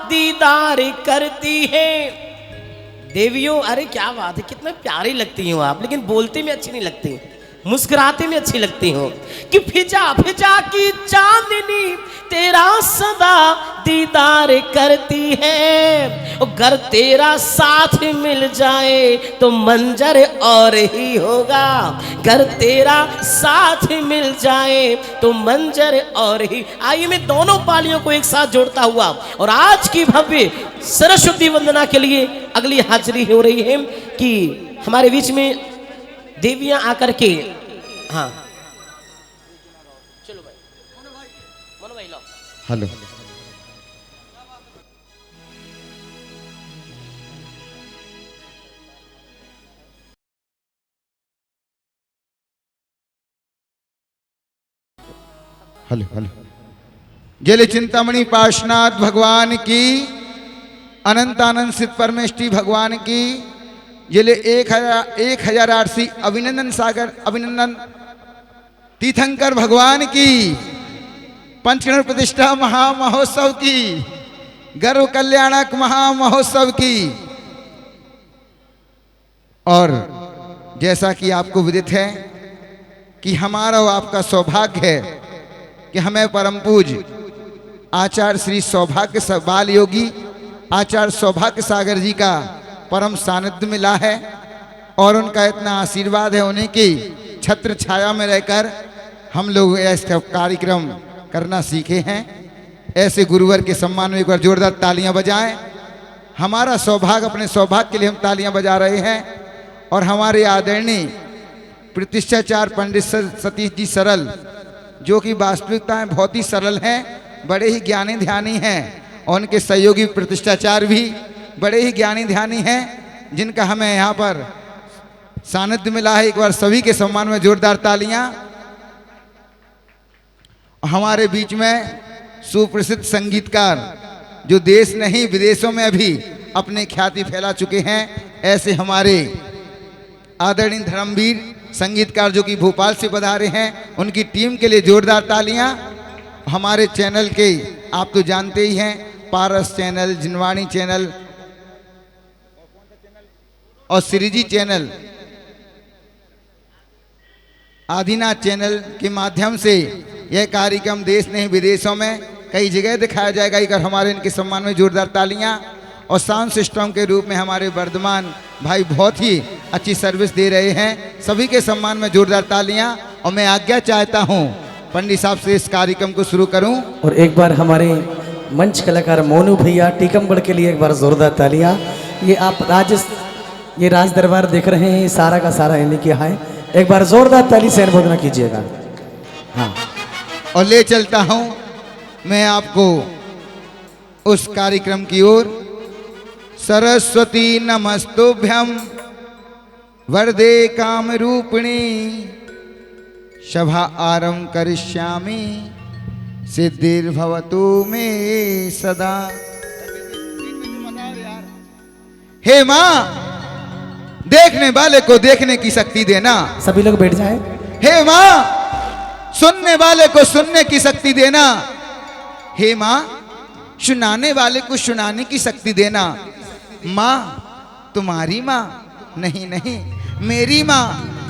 दीदार करती है। देवियों, अरे क्या बात है, कितने प्यारी लगती हो आप, लेकिन बोलते में अच्छी नहीं लगती, मुस्कुराते में अच्छी लगती हो। कि फिजा फिजा की चांदनी तेरा सदा दीदार करती है, अगर तेरा साथ मिल जाए तो मंजर और ही होगा, अगर तेरा साथ मिल जाए तो मंजर और ही। आइए मैं दोनों पालियों को एक साथ जोड़ता हुआ और आज की भव्य सरस्वती वंदना के लिए अगली हाजिरी हो रही है कि हमारे बीच में देवियां आकर के, हाँ चलो भाई, मनो भाई लो, हेलो, हेलो हेलो। जल चिंतामणि पार्श्वनाथ भगवान की, अनंतानंद सिद्ध परमेष्टि भगवान की, जिले 1008 अभिनंदन सागर अभिनंदन तीर्थंकर भगवान की, पंचगण प्रतिष्ठा महामहोत्सव की, गर्व कल्याणक महामहोत्सव की। और जैसा कि आपको विदित है कि हमारा और आपका सौभाग्य है कि हमें परम पूज्य आचार्य श्री सौभाग्य बाल योगी आचार्य सौभाग्य सागर जी का परम सानिध्य मिला है और उनका इतना आशीर्वाद है, उन्हीं की छत्र छाया में रहकर हम लोग ऐसा कार्यक्रम करना सीखे हैं। ऐसे गुरुवर के सम्मान में एक बार जोरदार तालियां बजाएं। हमारा सौभाग्य, अपने सौभाग्य के लिए हम तालियां बजा रहे हैं। और हमारे आदरणीय प्रतिष्ठाचार्य पंडित सतीश जी सरल, जो कि वास्तविकता में बहुत ही सरल हैं, बड़े ही ज्ञानी ध्यानी हैं, और उनके सहयोगी प्रतिष्ठाचार्य भी बड़े ही ज्ञानी ध्यानी हैं, जिनका हमें यहाँ पर सानिध्य मिला है। एक बार सभी के सम्मान में जोरदार तालियां। हमारे बीच में सुप्रसिद्ध संगीतकार जो देश नहीं विदेशों में भी अपने ख्याति फैला चुके हैं, ऐसे हमारे आदरणीय धर्मवीर संगीतकार जो कि भोपाल से पधारे हैं, उनकी टीम के लिए जोरदार तालियां। हमारे चैनल के आप तो जानते ही हैं, पारस चैनल, जिनवाणी चैनल, और श्रीजी चैनल, आदिनाथ चैनल के माध्यम से यह कार्यक्रम देश नहीं विदेशों में कई जगह दिखाया जाएगा। एक बार हमारे इनके सम्मान में जोरदार तालियां। और साउंड सिस्टम के रूप में हमारे वर्धमान भाई बहुत ही अच्छी सर्विस दे रहे हैं। सभी के सम्मान में जोरदार तालियां। और मैं आज्ञा चाहता हूं पंडित साहब से इस कार्यक्रम को शुरू करूं। और एक बार हमारे मंच कलाकार मोनू भैया टीकमगढ़ के लिए एक बार जोरदार तालियां। ये आप ये राज दरबार देख रहे हैं, सारा का सारा इन्हीं के है। एक बार जोरदार ताली से अनुमोदन कीजिएगा। हाँ, और ले चलता हूं मैं आपको उस कार्यक्रम की ओर। सरस्वती नमस्तुभ्यं वरदे काम रूपिणी, सभा आरंभ करिष्यामि, सिद्धिर्भवतु मे सदा। हे मां, देखने वाले को देखने की शक्ति देना। सभी लोग बैठ जाएं। हे मां, सुनने वाले को सुनने की शक्ति देना। हे मां, सुनाने वाले को सुनाने की शक्ति देना। मां, तुम्हारी मां नहीं नहीं, मेरी मां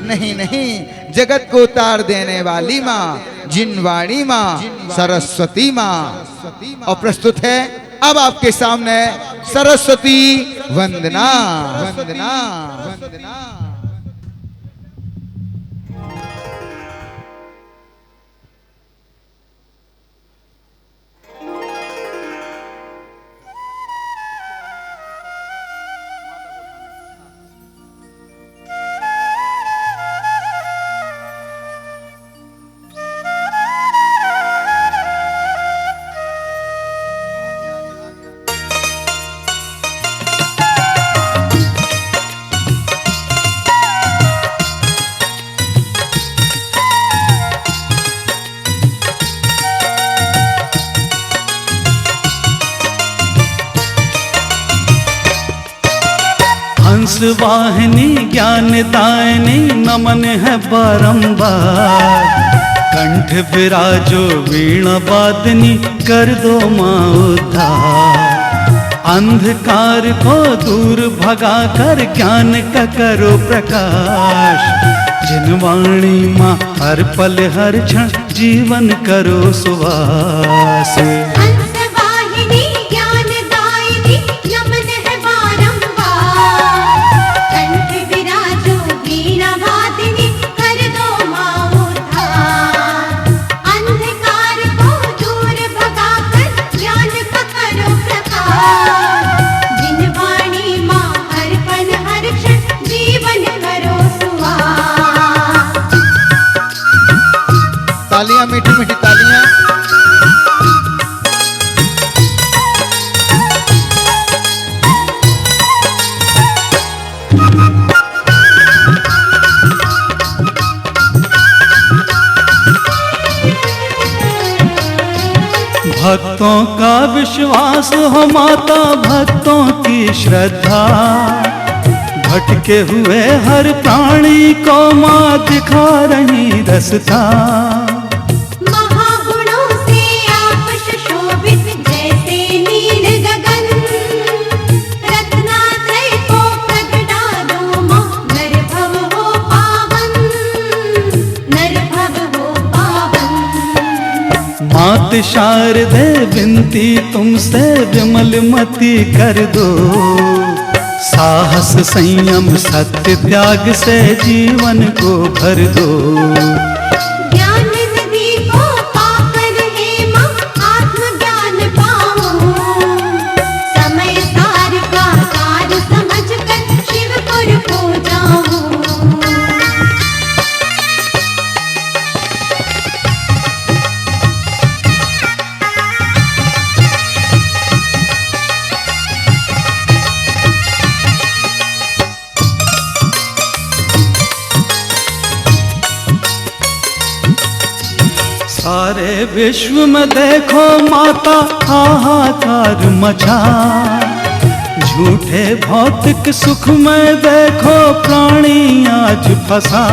नहीं नहीं, जगत को उतार देने वाली मां, जिनवाणी मां, सरस्वती मां। और प्रस्तुत है अब आपके सामने सरस्वती वंदना। वंदना वंदना। हंस वाहिनी ज्ञान दायनी नमन है बारंबार, कंठ विराजो वीणा वादनी कर दो माँ उद्धार। अंधकार को दूर भगा कर ज्ञान का करो प्रकाश, जिनवाणी माँ हर पल हर क्षण जीवन करो सुवास। तालियां, मीठी मीठी तालियां। भक्तों का विश्वास हो माता, भक्तों की श्रद्धा, भटके हुए हर प्राणी को माँ दिखा रही रास्ता। महागुणों से आप सुशोभित जैसे नील गगन, रत्नात्रय को प्रगटा दो माँ, नरभव हो पावन, नरभव हो पावन। मात शारदे विनती तुमसे विमल मति कर दो, साहस संयम सत्य त्याग से जीवन को भर दो। ज्ञान नदी को पाकर हे माँ आत्मज्ञान पाओ, समय सार का सार समझ कर शिवपुर को जाओ। सारे विश्व में देखो माता हाहाकार मचा, झूठे भौतिक सुख में देखो प्राणी आज फंसा।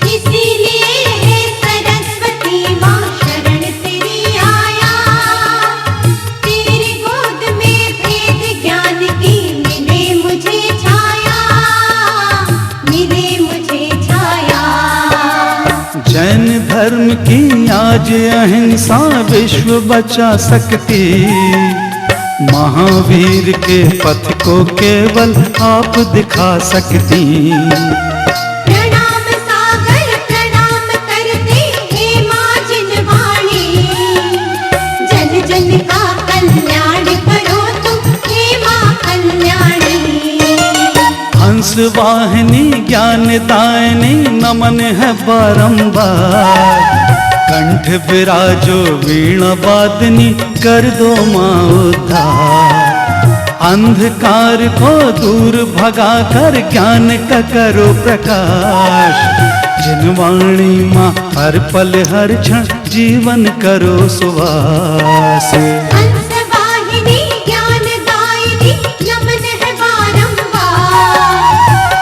इसीलिए है सरस्वती माँ शरण तेरी आया, तेरी गोद में भेद ज्ञान की मिले मुझे छाया। आज अहिंसा विश्व बचा सकती, महावीर के पथ को केवल आप दिखा सकती। प्रणाम सागर प्रणाम करते हे माँ जिनवाणी, जन जन का कल्याण करो तुम हे माँ कल्याणी। हंस वाहिनी ज्ञान दायनी नमन है बारंबार, कंठ विराजो वीणा वादनी कर दो माँ उद्धार। अंधकार को दूर भगा कर ज्ञान का करो प्रकाश, जिनवाणी माँ हर पल हर क्षण जीवन करो सुवास। हंस वाहिनी ज्ञान दायिनी नमन है बारंबार,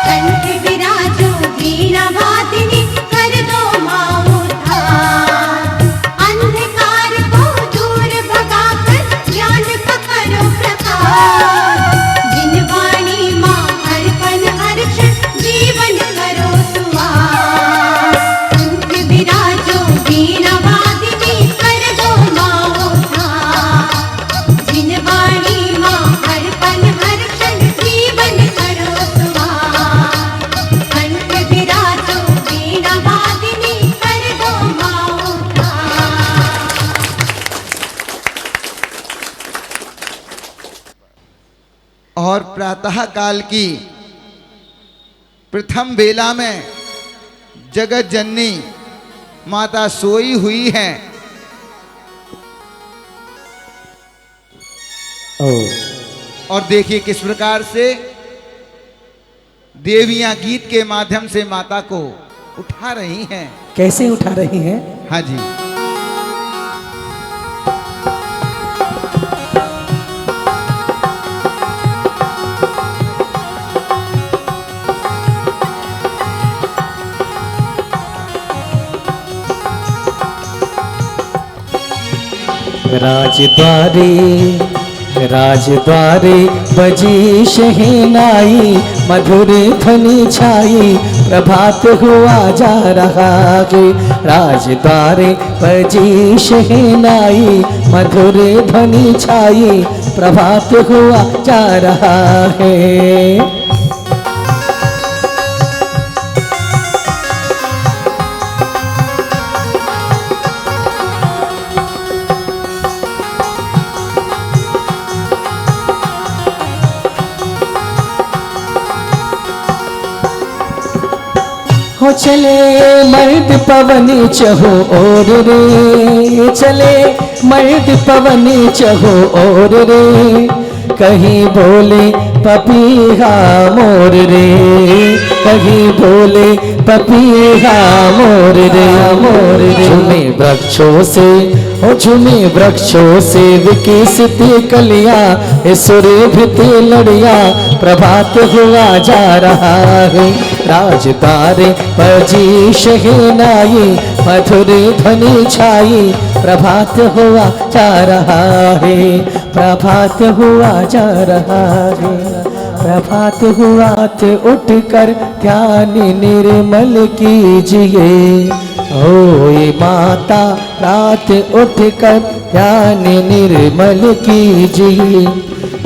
कंठ विराजो वीणा वादिनी कर दो माँ उद्धार। अंधकार को दूर भगाकर ज्ञान का करो प्रकाश, जिनवाणी माँ हर पल हर क्षण जीवन करो सुवास। कंठ विराजो वीणा वादिनी कर दो माँ उद्धार, जिनवाणी माँ हर पल हर क्षण जीवन करो सुवास। कंठ विराजो वीणा वादिनी कर दो माँ उद्धार। और प्रातः काल की प्रथम बेला में जगत जननी माता सोई हुई हैं और देखिए किस प्रकार से देवियां गीत के माध्यम से माता को उठा रही हैं। कैसे उठा रही हैं? हाँ जी। राजद्वारे बजी शहनाई, मधुर ध्वनि छाई, प्रभात हुआ जा रहा है। राजद्वारे बजी शहनाई, मधुर ध्वनि छाई, प्रभात हुआ जा रहा है। हो चले मर्द पवनी चहो और रे, चले मर्द पवनी चहो और रे, कहीं बोले पपीहा मोर रे, कहीं बोले पपीहा मोर रे, मोर रे। झूमे वृक्षों से हो झूमे वृक्षों से विकसित कलियां, सुरभित लड़िया, प्रभात हुआ जा रहा है। राजद्वारे बजी शहनाई, मधुर ध्वनि छाई, प्रभात हुआ जा रहा है। प्रभात हुआ जा रहा है। प्रभात हुआ तो उठकर ध्यान निर्मल कीजिए, ओए माता रात उठकर ध्यान निर्मल कीजिए।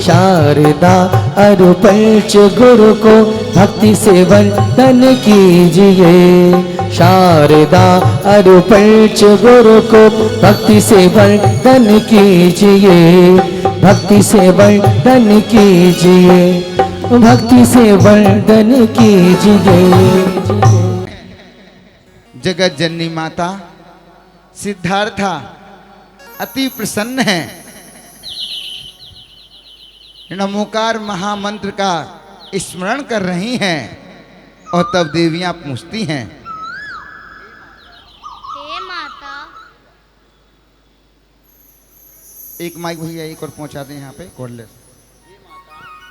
शारदा अरु पंच गुरु को भक्ति से वंदन कीजिए, शारदा अरु पंच गुरु को भक्ति से वंदन कीजिए, भक्ति से वंदन कीजिए, भक्ति से वंदन कीजिए। जगत जननी माता सिद्धार्था अति प्रसन्न है, नमोकार महामंत्र का स्मरण कर रही हैं और तब देवियां पूछती हैं, हे माता। एक माइक भैया एक और पहुंचा दें यहाँ पे कॉर्डलेस।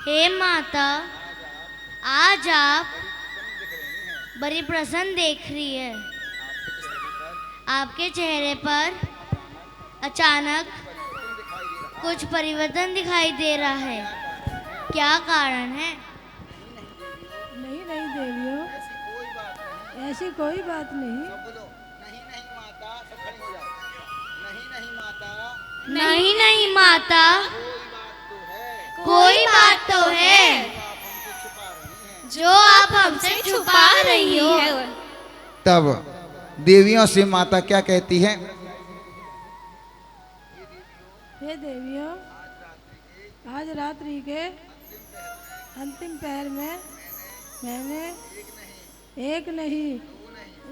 हे माता, आज आप बड़ी प्रसन्न देख रही है। आपके चेहरे पर अचानक कुछ परिवर्तन दिखाई दे रहा है, क्या कारण है? नहीं नहीं देवियों, ऐसी कोई बात नहीं। नहीं नहीं माता, कोई बात तो है जो आप हमसे छुपा रही हो। तब देवियों से माता क्या कहती है? हे देवियों, आज रात्रि के अंतिम पहर में मैंने एक नहीं,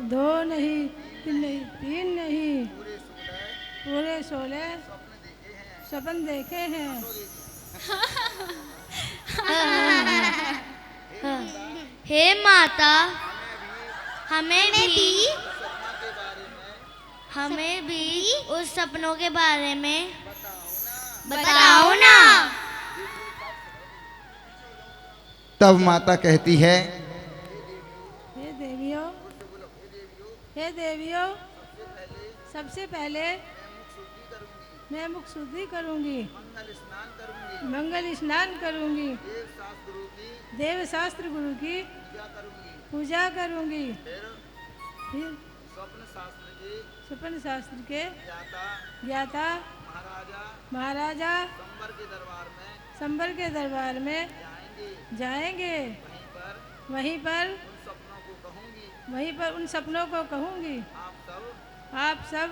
दो नहीं, तीन नहीं, पूरे 16 सपन देखे हैं। हे माता, हमें भी उस सपनों के बारे में बताओ ना। तब माता कहती है, हे देवियों, सबसे पहले मैं मुख शुद्धि करूंगी, मंगल स्नान करूंगी, देव शास्त्र गुरु की पूजा करूंगी, फिर स्वप्न शास्त्र के ज्ञाता महाराजा संबर के दरबार में जाएंगे। वहीं पर उन सपनों को कहूंगी। आप सब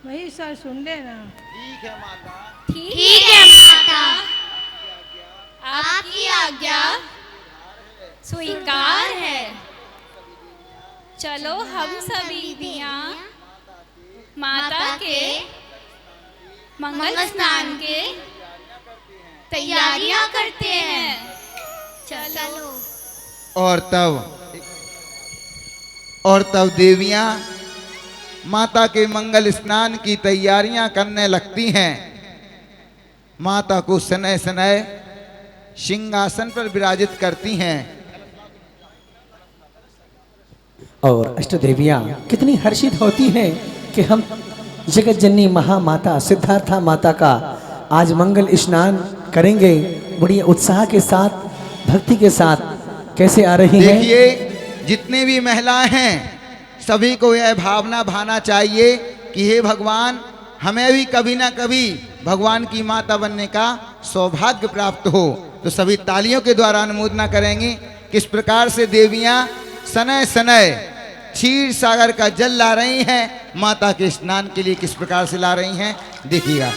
वहीं सर सुन लेना। ठीक है माता। ठीक है माता, आपकी आज्ञा स्वीकार है। चलो हम सभी दियां माता के मंगल स्नान के तैयारियां करते हैं। चलो। और तब देवियां माता के मंगल स्नान की तैयारियां करने लगती हैं। माता को सनय सनय सिंहासन पर विराजित करती हैं। और अष्टदेवियां कितनी हर्षित होती हैं कि हम जगत जननी महामाता सिद्धार्था माता का आज मंगल स्नान करेंगे। बड़ी उत्साह के साथ, भक्ति के साथ कैसे आ रही हैं। देखिए, जितने भी महिलाएं हैं सभी को यह भावना भाना चाहिए कि हे भगवान, हमें भी कभी ना कभी भगवान की माता बनने का सौभाग्य प्राप्त हो। तो सभी तालियों के द्वारा अनुमोदना करेंगे। किस प्रकार से देवियां सनय सनय क्षीर सागर का जल ला रही हैं, माता के स्नान के लिए किस प्रकार से ला रही हैं, देखिएगा।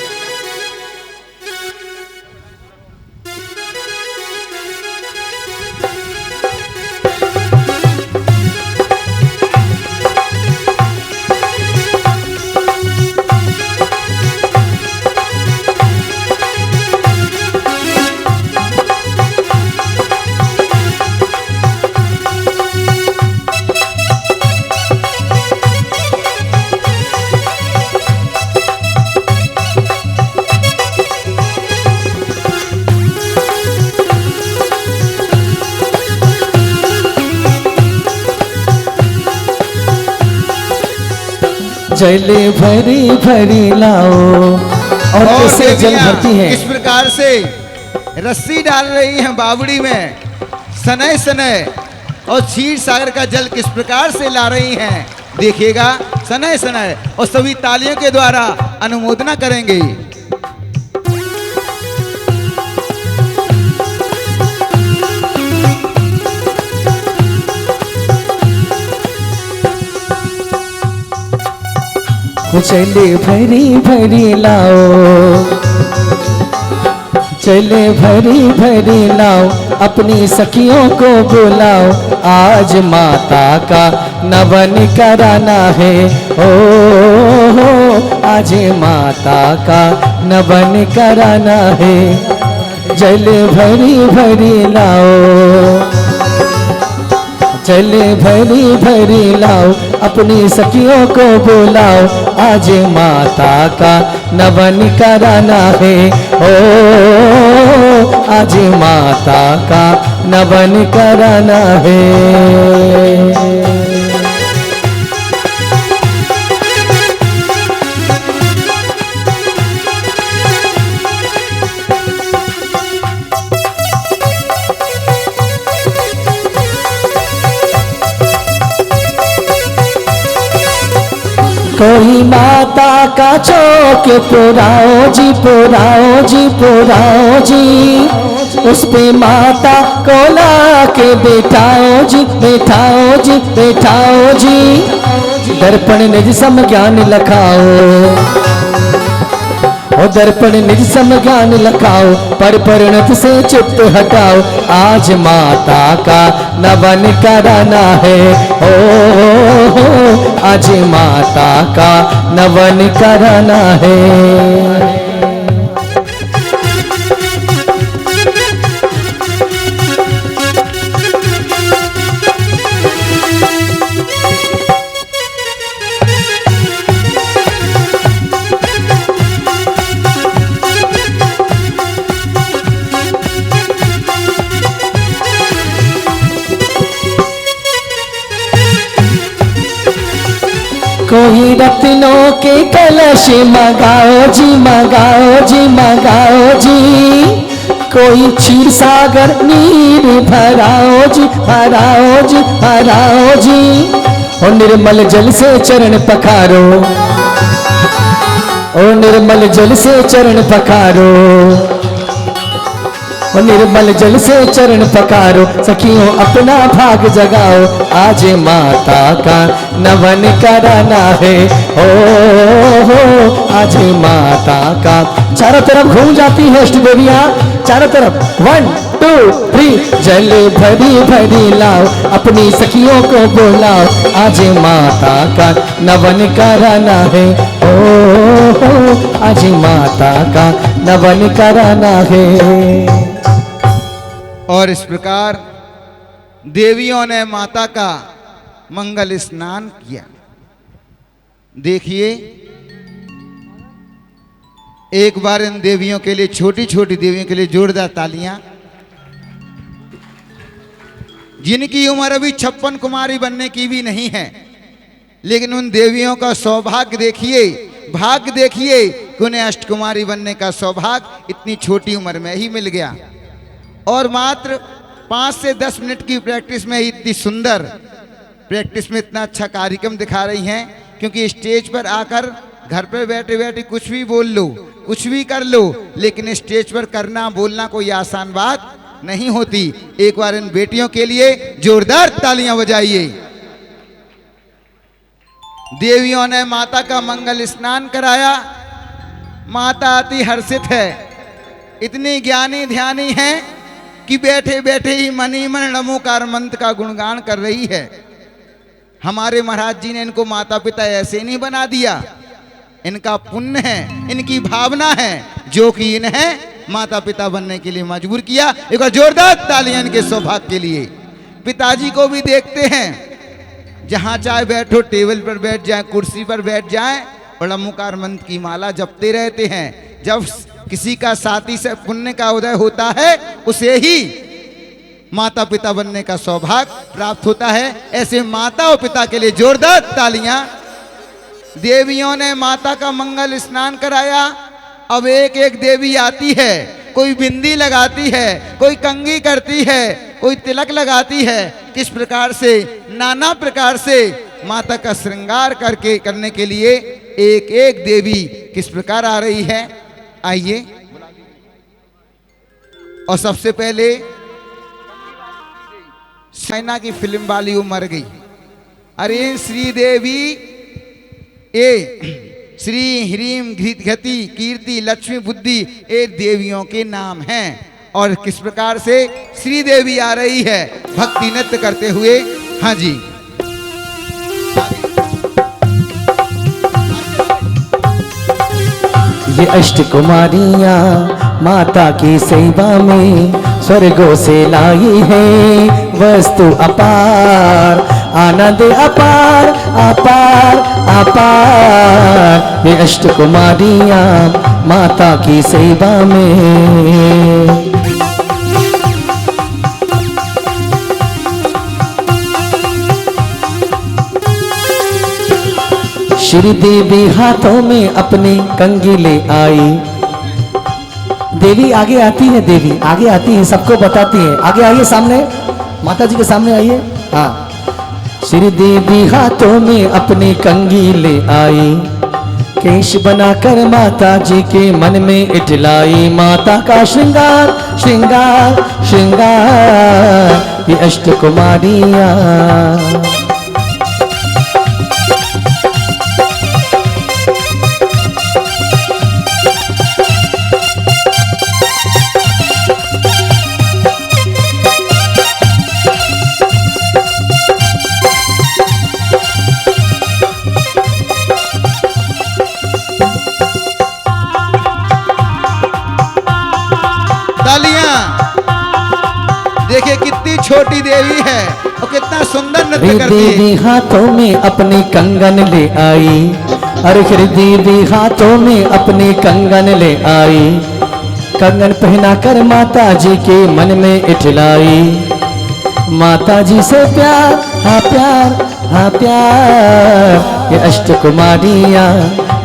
जल भरी भरी लाओ। और कैसे जल भरती है, किस प्रकार से रस्सी डाल रही हैं बावड़ी में, सनय सनय, और क्षीर सागर का जल किस प्रकार से ला रही हैं, देखिएगा, सनय सनय। और सभी तालियों के द्वारा अनुमोदना करेंगे। चले भरी भरी लाओ, चले भरी भरी लाओ, अपनी सखियों को बुलाओ, आज माता का नवन कराना है। ओ आज माता का नवन कराना है। जल भरी भरी लाओ, चले भरी भरी लाओ, अपनी सखियों को बुलाओ, आज माता का नवन कराना है। ओ आज माता का नवन कराना है। कोई माता का चौक पुराओ जी, पुराओ जी, पुराओ जी। उस पे माता को ला के बैठाओ जी, बैठाओ जी, बैठाओ जी। दर्पण निज सम ज्ञान लखाओ, ओ दर्पण निज सम ज्ञान लखाओ, पर परिणत से चित्त हटाओ। आज माता का नवन कराना है, ओ आज माता का नवन कराना है। कोई रत्नों के कलश मंगाओ जी, मंगाओ जी, मंगाओ जी। कोई क्षीर सागर नीर भराओ जी, भराओ जी, भराओ जी। और निर्मल जल से चरण पखारो, और निर्मल जल से चरण पखारो, और निर्मल जल से चरण पखारो। सखियों अपना भाग जगाओ, आज माता का नवन कराना है, हो आज माता का। चारों तरफ घूम जाती है अष्ट देवियां, चारों तरफ 1 2 3। जल भरी भरी लाओ, अपनी सखियों को बुलाओ, आज माता का नवन कराना है, हो आज माता का नवन कराना है। और इस प्रकार देवियों ने माता का मंगल स्नान किया। देखिए एक बार इन देवियों के लिए, छोटी छोटी देवियों के लिए जोरदार तालियां, जिनकी उम्र अभी 56 कुमारी बनने की भी नहीं है, लेकिन उन देवियों का सौभाग्य देखिए, भाग्य देखिए कि उन्हें अष्टकुमारी बनने का सौभाग्य इतनी छोटी उम्र में ही मिल गया। और मात्र 5 से 10 मिनट की प्रैक्टिस में ही इतनी सुंदर प्रैक्टिस में इतना अच्छा कार्यक्रम दिखा रही हैं, क्योंकि स्टेज पर आकर घर पर बैठे बैठे कुछ भी बोल लो, कुछ भी कर लो, लेकिन स्टेज पर करना बोलना कोई आसान बात नहीं होती। एक बार इन बेटियों के लिए जोरदार तालियां बजाइए। देवियों ने माता का मंगल स्नान कराया। माता अति हर्षित है, इतनी ज्ञानी ध्यानी है कि बैठे बैठे ही मनी मन नमोकार मंत्र का गुणगान कर रही है। हमारे महाराज जी ने इनको माता पिता ऐसे नहीं बना दिया, इनका पुण्य है, इनकी भावना है, जो कि इन्हें माता पिता बनने के लिए मजबूर किया। एक बार जोरदार तालियां इनके सौभाग्य के लिए। पिताजी को भी देखते हैं, जहां चाहे बैठो, टेबल पर बैठ जाए, कुर्सी पर बैठ जाए और नमोकार मंत्र की माला जपते रहते हैं। जब किसी का साथी से पुण्य का उदय होता है, उसे ही माता पिता बनने का सौभाग्य प्राप्त होता है। ऐसे माता और पिता के लिए जोरदार तालियां। देवियों ने माता का मंगल स्नान कराया। अब एक एक देवी आती है, कोई बिंदी लगाती है, कोई कंघी करती है, कोई तिलक लगाती है। किस प्रकार से, नाना प्रकार से माता का श्रृंगार करने के लिए एक एक देवी किस प्रकार आ रही है, आइए। और सबसे पहले सेना की फिल्म वाली वो मर गई। अरे श्रीदेवी, ए श्री ह्रीम घति कीर्ति लक्ष्मी बुद्धि, ये देवियों के नाम हैं। और किस प्रकार से श्रीदेवी आ रही है भक्ति नृत्य करते हुए। हाँ जी, ये अष्ट कुमारियाँ माता की सेवा में स्वर्गों से लाई है वस्तु अपार, आनंद अपार अपार अपार। ये अष्ट कुमारियाँ माता की सेवा में। श्री देवी हाथों में अपनी कंघी ले आई। देवी आगे आती है, देवी आगे आती है, सबको बताती है। आगे आइए, सामने माता जी के सामने आइए। हाँ, श्री देवी हाथों में अपनी कंगी ले आई, केश बनाकर माता जी के मन में इटलाई। माता का श्रृंगार श्रृंगार श्रृंगार ये अष्टकुमारियाँ। देखिए कितनी छोटी देवी है और कितना सुंदर नृत्य हरि करती है। देवी हाथों में अपनी कंगन ले आई, अरे हरि देवी हाथों में अपनी कंगन ले आई, कंगन पहना कर माता जी के मन में इठलाई। माता जी से प्यार हाँ प्यार हाँ प्यार ये अष्टकुमारियाँ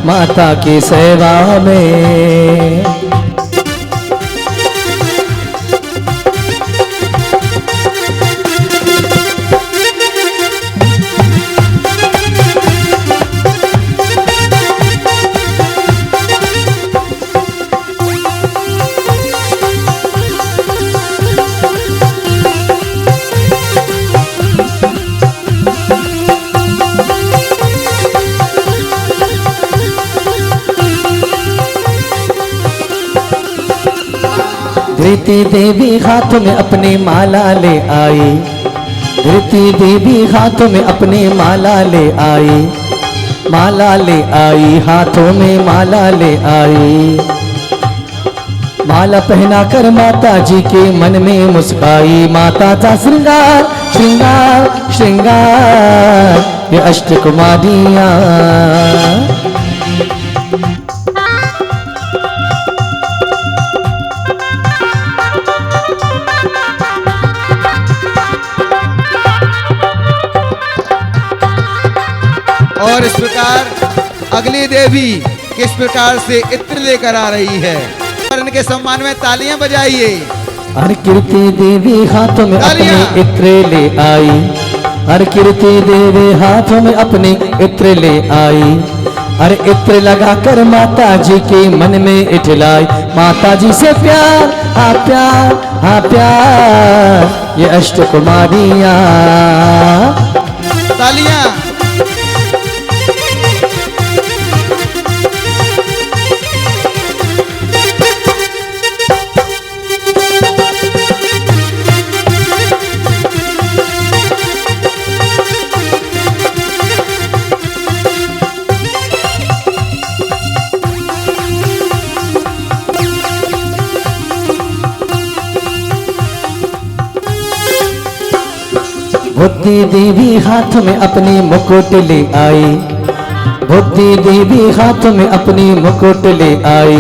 माता की सेवा में। धृति देवी हाथों में अपनी माला ले आई, धृति देवी हाथों में अपनी माला ले आई, माला ले आई हाथों में माला ले आई। माला पहना कर माता जी के मन में मुस्काई। माता का श्रृंगार श्रृंगार श्रृंगार ये अष्टकुमारियाँ। और इस प्रकार अगली देवी किस प्रकार से इत्र लेकर आ रही है और इनके सम्मान में तालियां बजाइए। हर कीर्ति देवी हाथों में अपने इत्र ले आई, हर कीर्ति देवी हाथों में अपने इत्र ले आई, अरे इत्र लगाकर माता जी के मन में इठलाई। माता जी से प्यार हाँ प्यार हाँ प्यार ये अष्टकुमारियाँ। तालियां। बुद्धि देवी हाथ में अपनी मुकुट ले आई, बुद्धि देवी हाथ में अपनी मुकुट ले आई,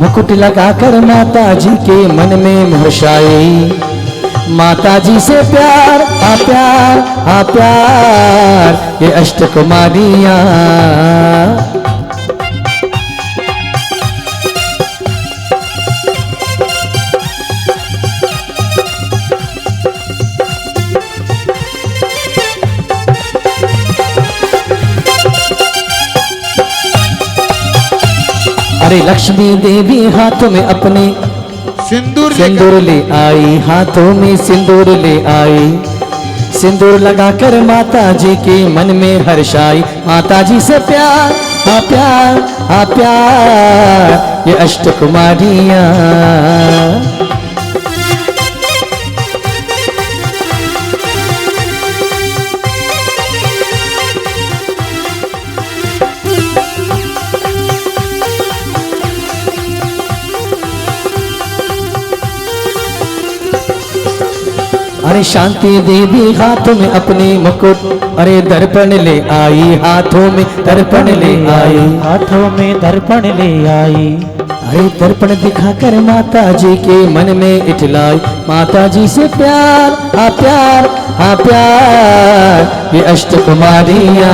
मुकुट लगाकर माता जी के मन में हर्षाई। माता जी से प्यार हाँ प्यार हाँ प्यार ये अष्टकुमारियाँ। अरे लक्ष्मी देवी हाथों में अपने सिंदूर ले आई, हाथों में सिंदूर ले आई, सिंदूर लगाकर माता जी के मन में हर्षाई। माता जी से प्यार हाँ प्यार हाँ प्यार ये अष्टकुमारियाँ। अरे शांति देवी हाथों में अपनी मुकुट, अरे दर्पण ले आई, हाथों में दर्पण ले आई, हाथों में दर्पण ले आई। अरे दर्पण दिखाकर माता जी के मन में इठलाई। माता जी से प्यार हाँ प्यार हाँ प्यार ये अष्टकुमारियाँ।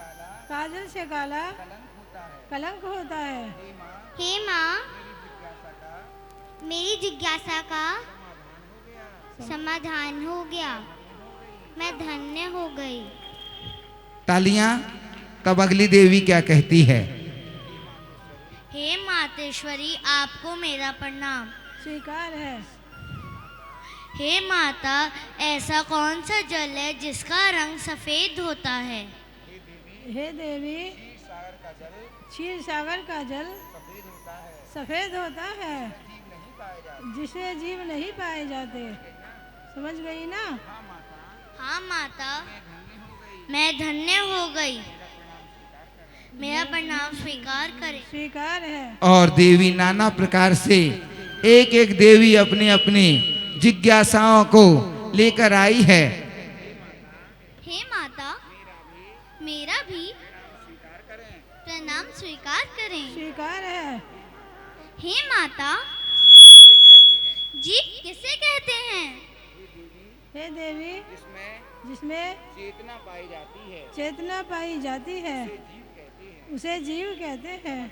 काजल से काला कलंक होता है। हे माँ, मेरी जिज्ञासा का समाधान हो गया, मैं धन्य हो गई। तालियां। तब अगली देवी क्या कहती है? हे मातेश्वरी, आपको मेरा प्रणाम। स्वीकार है। हे माता, ऐसा कौन सा जल है जिसका रंग सफेद होता है? हे देवी, क्षीर सागर का जल सफेद होता है, जिसे जीव नहीं पाए जाते। समझ गई ना? हाँ माता, मैं धन्य हो गई, मेरा प्रणाम स्वीकार करें। स्वीकार है। और देवी नाना प्रकार से एक एक देवी अपनी अपनी जिज्ञासाओं को लेकर आई है। हे माता, मेरा भी प्रणाम स्वीकार करें। स्वीकार है। हे माता, जीव किसे कहते हैं? हे देवी, जिसमें चेतना पाई जाती है, चेतना पाई जाती है, उसे जीव कहते हैं।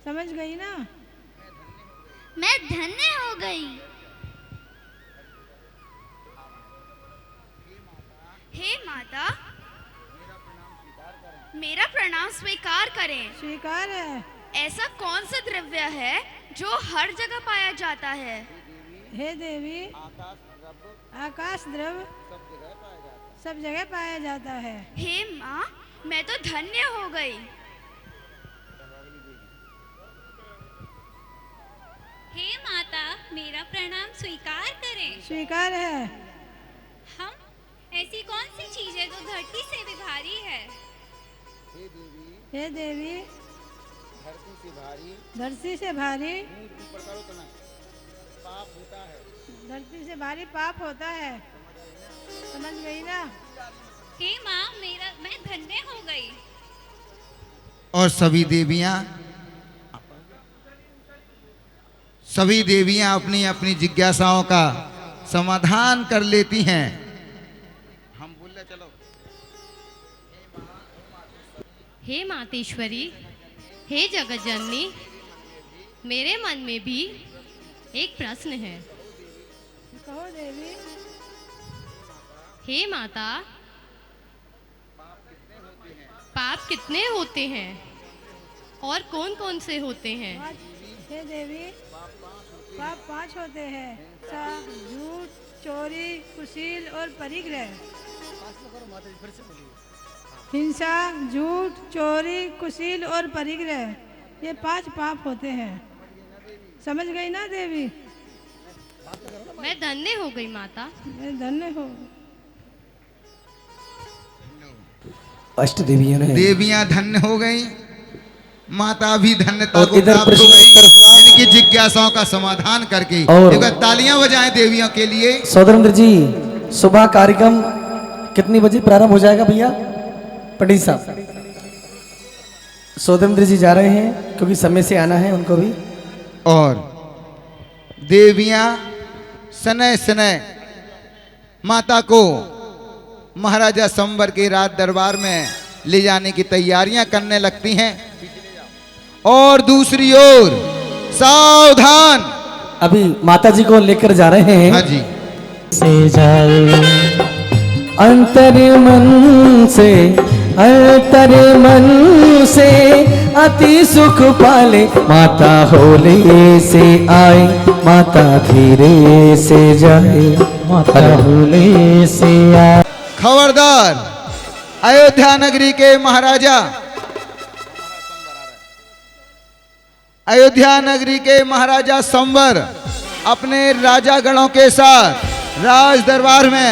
समझ गई ना? मैं धन्य हो गई। हे माता, मेरा प्रणाम स्वीकार करें। स्वीकार है। ऐसा कौन सा द्रव्य है जो हर जगह पाया जाता है? हे देवी, आकाश द्रव सब जगह पाया जाता है। हे माँ, मैं तो धन्य हो गई। हे माता, मेरा प्रणाम स्वीकार करें। स्वीकार है। हम ऐसी कौन सी चीज है जो धरती से भी भारी है? हे देवी, धरती से भारी धरती से भारी पाप होता है। समझ गई ना? हे माँ, मैं धन्य हो गई। और सभी देवियां अपनी अपनी जिज्ञासाओं का समाधान कर लेती हैं। हम बोले चलो। हे मातेश्वरी, हे जगत जननी, मेरे मन में भी एक प्रश्न है। कहो देवी। हे माता, पाप कितने होते हैं और कौन कौन से होते हैं? हे देवी, पाप 5 होते हैं। झूठ, चोरी, कुशील और परिग्रह। हिंसा, झूठ, चोरी, कुशील और परिग्रह, ये 5 पाप होते हैं। समझ गई ना देवी? मैं धन्य हो गई माता। मैं धन्य हो। अष्ट देवियों ने देवियां धन्य हो गई, माता भी धन्यता और को इधर प्राप्त हो प्रश्न गई, उत्तर इनकी जिज्ञासाओं का समाधान करके। और एक बार तालियां बजाएं देवियों के लिए। सौदरेंद्र जी, सुबह कार्यक्रम कितनी बजे प्रारंभ हो जाएगा भैया? पंडित साहब, सौदरेंद्र जी जा रहे हैं क्योंकि समय से आना है उनको भी। और देवियां सनय सनय माता को महाराजा संवर के राज दरबार में ले जाने की तैयारियां करने लगती हैं। और दूसरी ओर सावधान, अभी माता जी को लेकर जा रहे हैं। हाँ जी। से जाए अंतर मन से, अंतर मन से अति सुख पाले, माता होले से आए, माता धीरे से जाए, माता होले से आए। खबरदार, अयोध्या नगरी के महाराजा, अयोध्या नगरी के महाराजा संवर अपने राजागणों के साथ राज दरबार में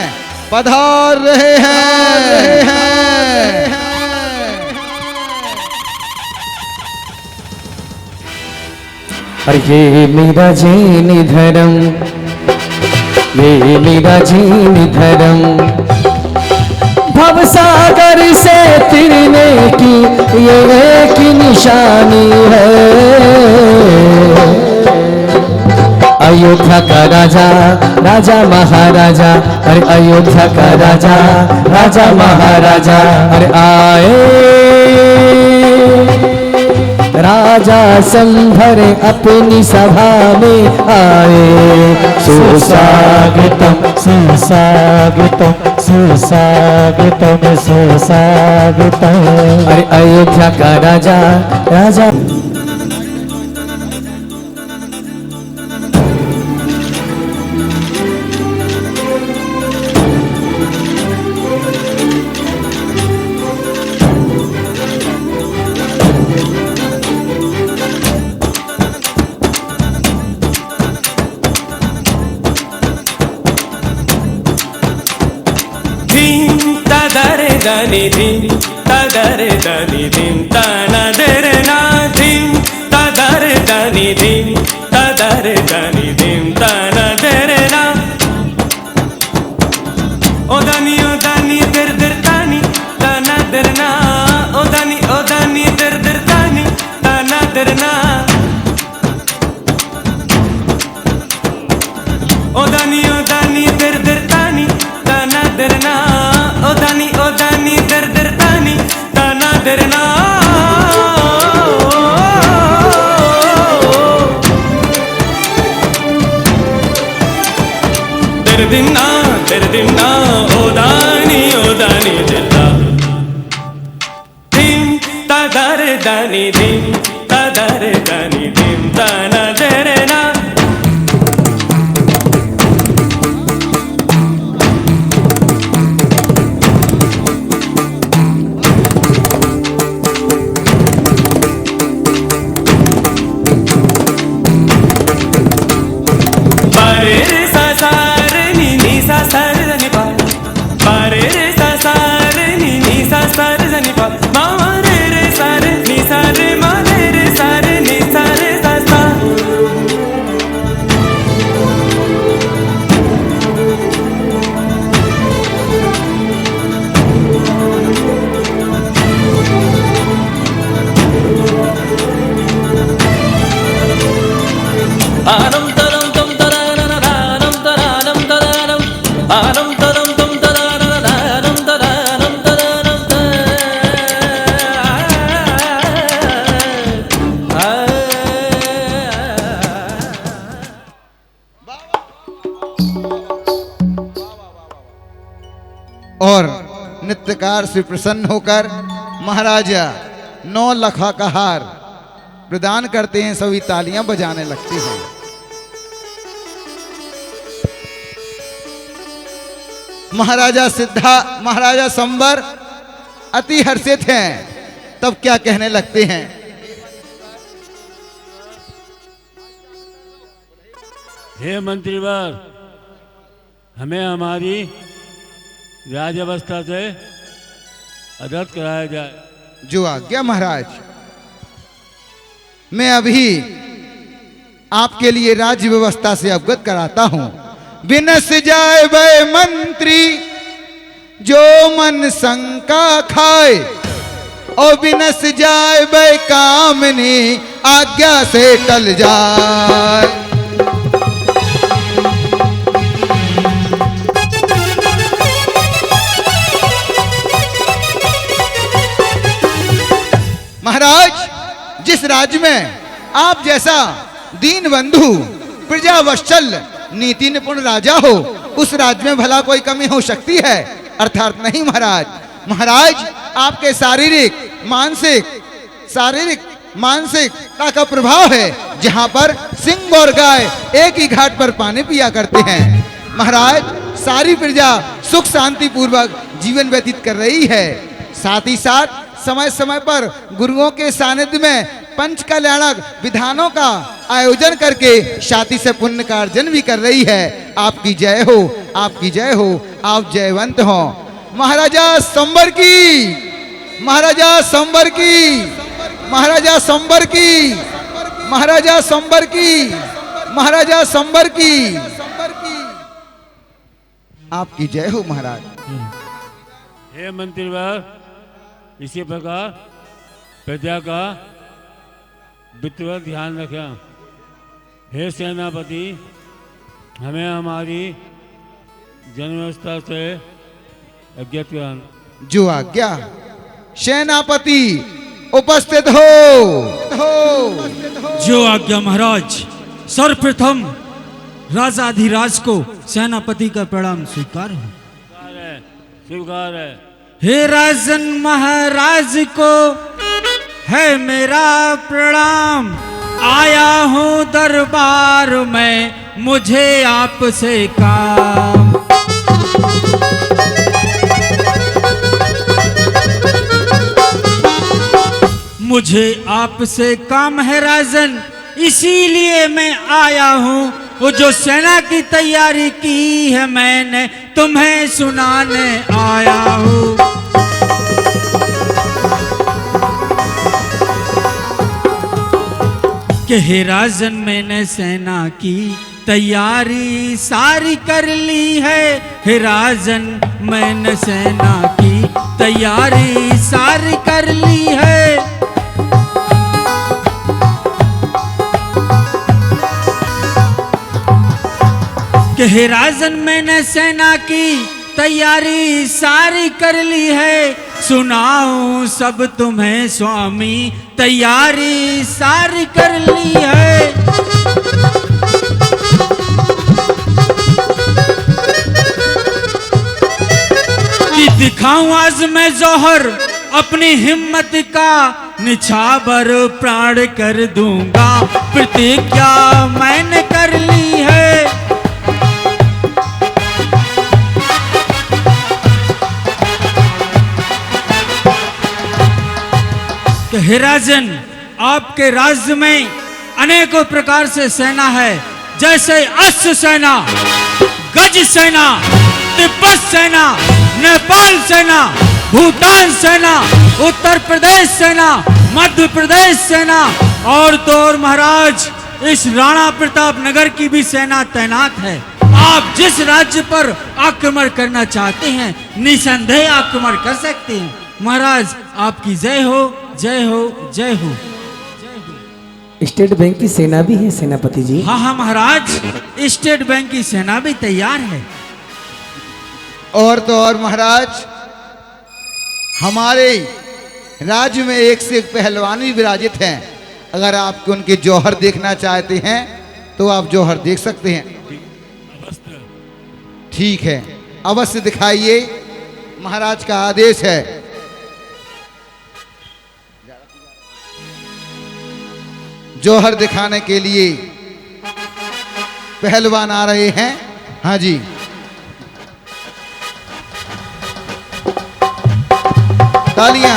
पधार रहे हैं। अरे ये मेरा जीन धर्म, ये मेरा जीन धर्म, भवसागर से तिरने की ये एक निशानी है। अयोध्या का राजा, राजा महाराजा, अरे अयोध्या का राजा, राजा महाराजा, अरे आए राजा संभर अपनी सभा में आए। सुस्वागतम सुस्वागतम सुस्वागतम सुस्वागतम। अरे अयोध्या का राजा राजा దని ధిం తదరే దని ధిం తనదరే నా ధిం తదరే దని ధిం తదరే దని ధిం తనదరే నా ఓ దాని దిర్ దిర్ తాని తనదరే నా ఓ దాని దిర్ దిర్ తాని తనదరే నా ఓ దాని దిర్ దిర్ తాని తనదరే నా ओ दानी दर दर तानी ताना दरना दर दिना ओ दानी दरदा धिम तदर दानी धिम तदर दानी धिम ताना दरना और नृत्यकार से प्रसन्न होकर महाराजा 9 लखा का हार प्रदान करते हैं। सभी तालियां बजाने लगते हैं। महाराजा संबर अति हर्षित हैं। तब क्या कहने लगते हैं? हे मंत्रीवर, हमें हमारी राजावस्था से अवगत कराया जाए। जो आज्ञा महाराज। मैं अभी आपके लिए राज्य व्यवस्था से अवगत कराता हूं। बिनस जाए वह मंत्री जो मन शंका खाए, और बिनस जाए वह कामनी आज्ञा से टल जाए। महाराज, जिस राज्य में आप जैसा दीन बंधु प्रजा वत्सल नीति निपुण राजा हो, उस राज्य में भला कोई कमी हो सकती है? अर्थात नहीं महाराज। महाराज, आपके शारीरिक मानसिकता का प्रभाव है। जहां पर सिंह और गाय एक ही घाट पर पानी पिया करते हैं। महाराज, सारी प्रजा सुख शांति पूर्वक जीवन व्यतीत कर रही है। साथ ही साथ समय समय पर गुरुओं के सानिध्य में पंच कल्याणक विधानों का आयोजन करके शांति से पुण्य का अर्जन भी कर रही है। आपकी जय हो, आपकी जय हो, आप जयवंत हो। महाराजा संबर की, महाराजा संबर की, महाराजा संबर की, महाराजा संबर की, महाराजा संबर की, आपकी जय हो महाराज। हे मंत्रीवर, इसी प्रकार प्रजा का वित्तवत ध्यान रखें। हे सेनापति, हमें हमारी जनव्यवस्था से अवगत कराना। जो आज्ञा। सेनापति उपस्थित हो। जो आज्ञा महाराज। सर्वप्रथम राजाधिराज को सेनापति का प्रणाम स्वीकार हो। स्वीकार है। हे राजन महाराज को है मेरा प्रणाम। आया हूँ दरबार में, मुझे आपसे काम। मुझे आपसे काम है राजन, इसीलिए मैं आया हूँ। वो जो सेना की तैयारी की है मैंने, तुम्हें सुनाने आया हूँ। कि हे राजन मैंने सेना की तैयारी सारी कर ली है। हे राजन मैंने सेना की तैयारी सारी कर ली है। कि हे राजन मैंने सेना की तैयारी सारी कर ली है। सुनाऊं सब तुम्हें स्वामी, तैयारी सारी कर ली है। कि दिखाऊं आज मैं जौहर अपनी हिम्मत का, निछावर प्राण कर दूंगा, प्रतिज्ञा मैंने कर ली है। हे राजन आपके राज्य में अनेकों प्रकार से सेना है, जैसे अश्व सेना, गज सेना, तिब्बत सेना, नेपाल सेना, भूटान सेना, उत्तर प्रदेश सेना, मध्य प्रदेश सेना और तो और महाराज इस राणा प्रताप नगर की भी सेना तैनात है। आप जिस राज्य पर आक्रमण करना चाहते हैं निसंदेह आक्रमण कर सकते हैं। महाराज आपकी जय हो, जय हो, जय हो। स्टेट बैंक की सेना भी है सेनापति जी। हाँ हाँ महाराज, स्टेट बैंक की सेना भी तैयार है। और तो और महाराज हमारे राज्य में एक से एक पहलवान भी विराजित हैं। अगर आपको उनके जौहर देखना चाहते हैं तो आप जौहर देख सकते हैं। ठीक है, अवश्य दिखाइए, महाराज का आदेश है। जौहर दिखाने के लिए पहलवान आ रहे हैं। हाँ जी, तालियां।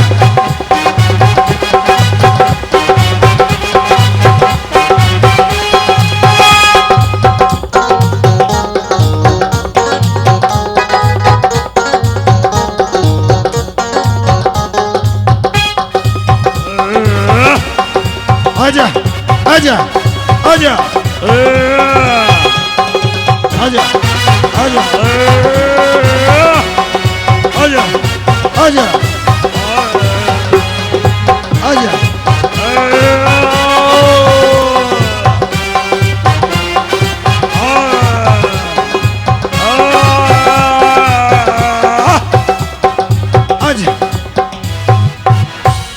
आजा आजा आजा आजा आजा आजा आजा आजा।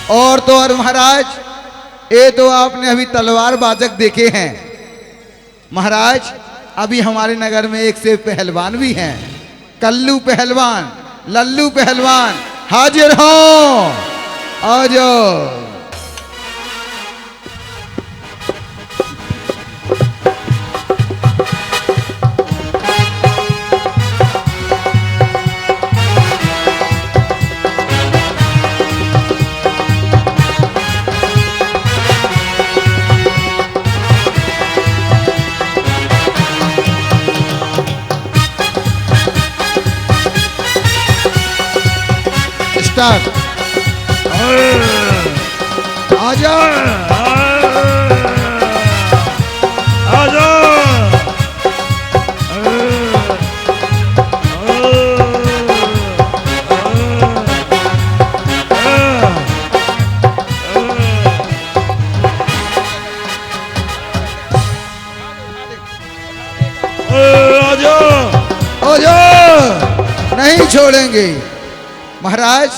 और तो और महाराज, ये तो आपने अभी तलवार बाजक देखे हैं। महाराज अभी हमारे नगर में एक से पहलवान भी हैं। कल्लू पहलवान, लल्लू पहलवान हाजिर हो। आ जाओ। स्टार्ट। आजा आजा। आजा, नहीं छोड़ेंगे महाराज।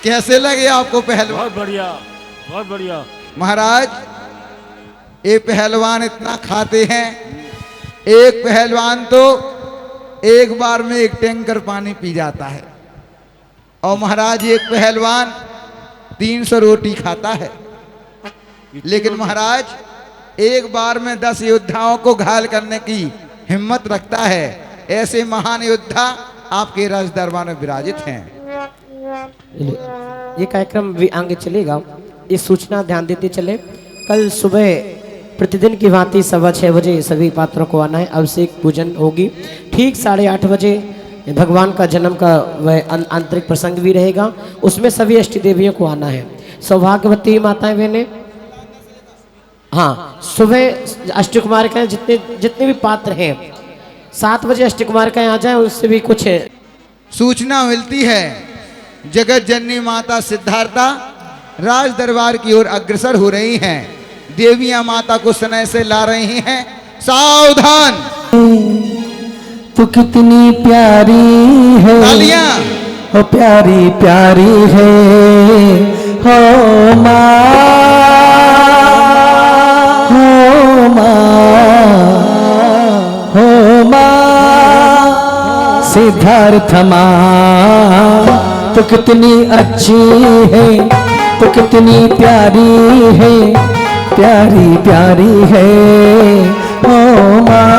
कैसे लगे आपको पहलवान? बहुत बढ़िया, बहुत बढ़िया। महाराज, ये पहलवान इतना खाते हैं, एक पहलवान तो एक बार में 1 टैंकर पानी पी जाता है, और महाराज एक पहलवान 300 रोटी खाता है। लेकिन महाराज एक बार में 10 योद्धाओं को घायल करने की हिम्मत रखता है। ऐसे महान योद्धा आपके राज दरबार में विराजित हैं। ये कार्यक्रम भी आगे चलेगा। ये सूचना ध्यान देते चले, कल सुबह प्रतिदिन की भांति 6:15 बजे सभी पात्रों को आना है। अभिषेक पूजन होगी। ठीक 8:30 बजे भगवान का जन्म का वह आंतरिक प्रसंग भी रहेगा, उसमें सभी अष्ट देवियों को आना है। सौभाग्यवती माताएं बहनें, हाँ, सुबह अष्ट कुमारिकाएं जितने भी पात्र हैं 7 बजे अष्ट कुमारिकाएं आ जाएं, उससे भी कुछ सूचना मिलती है। जगत जननी माता सिद्धार्था राज दरबार की ओर अग्रसर हो रही हैं। देवियां माता को स्नेह से ला रही हैं। सावधान! तू कितनी प्यारी है, तालियां! हो प्यारी प्यारी है, हो माँ, हो माँ, हो माँ सिद्धार्थ माँ। तू कितनी अच्छी है, तू कितनी प्यारी है, प्यारी प्यारी है, ओ माँ,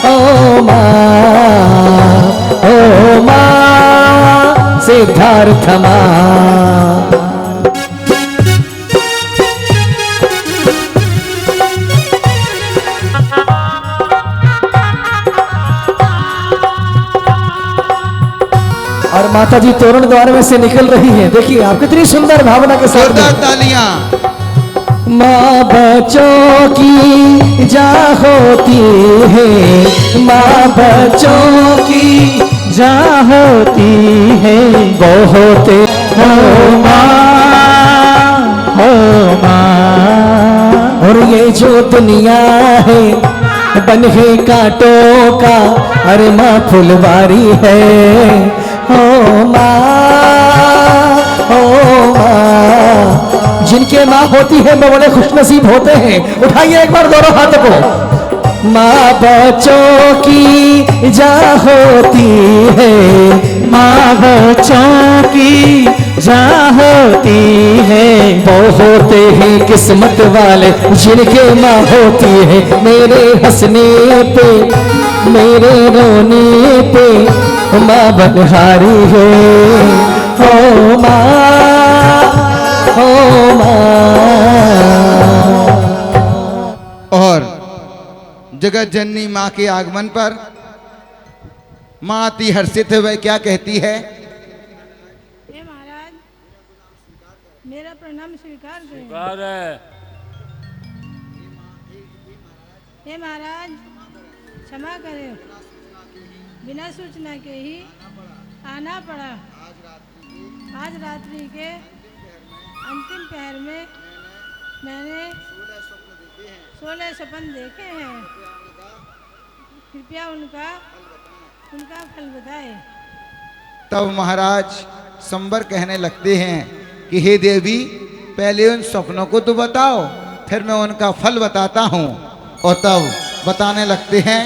ओ माँ, ओ माँ सिद्धार्थ माँ। और माता जी तोरण द्वार में से निकल रही है। देखिए आप कितनी सुंदर भावना के साथ। तालियां! माँ बच्चों की जा होती है, माँ बच्चों की जा होती है, वो होते हो माँ, हो माँ। और ये जो दुनिया है बन है कांटों का, अरे माँ फुलवारी है, हो माँ, हो माँ। जिनके माँ होती है वो बड़े खुशनसीब होते हैं। उठाइए एक बार दोनों हाथों को। माँ बच्चों की जा होती है, माँ बच्चों की जा होती है, वो होते हैं किस्मत वाले जिनके माँ होती है। मेरे हंसने पे, मेरे रोने पे माँ बलिहारी है, हो माँ, हो माँ। और जगत जननी माँ के आगमन पर माँ अति हर्षित है। वह क्या कहती है? हे महाराज, मेरा प्रणाम स्वीकार करें। स्वीकार है। हे महाराज, क्षमा करें, बिना सूचना के ही आना पड़ा। आज रात्रि के अंतिम पहर में मैंने 16 सपन देखे हैं। कृपया उनका फल बताए। तब महाराज संबर कहने लगते हैं कि हे देवी, पहले उन सपनों को तो बताओ, फिर मैं उनका फल बताता हूँ। और तब बताने लगते हैं।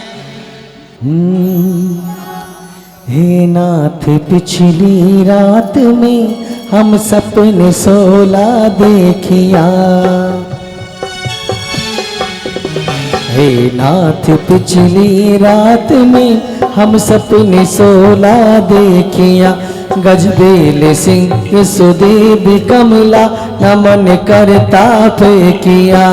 हे नाथ, पिछली रात में हम सपने 16 देखिया। हे नाथ, पिछली रात में हम सपने 16 देखिया। गजबेल सिंह सुदेव कमला नमन करता फेंकिया।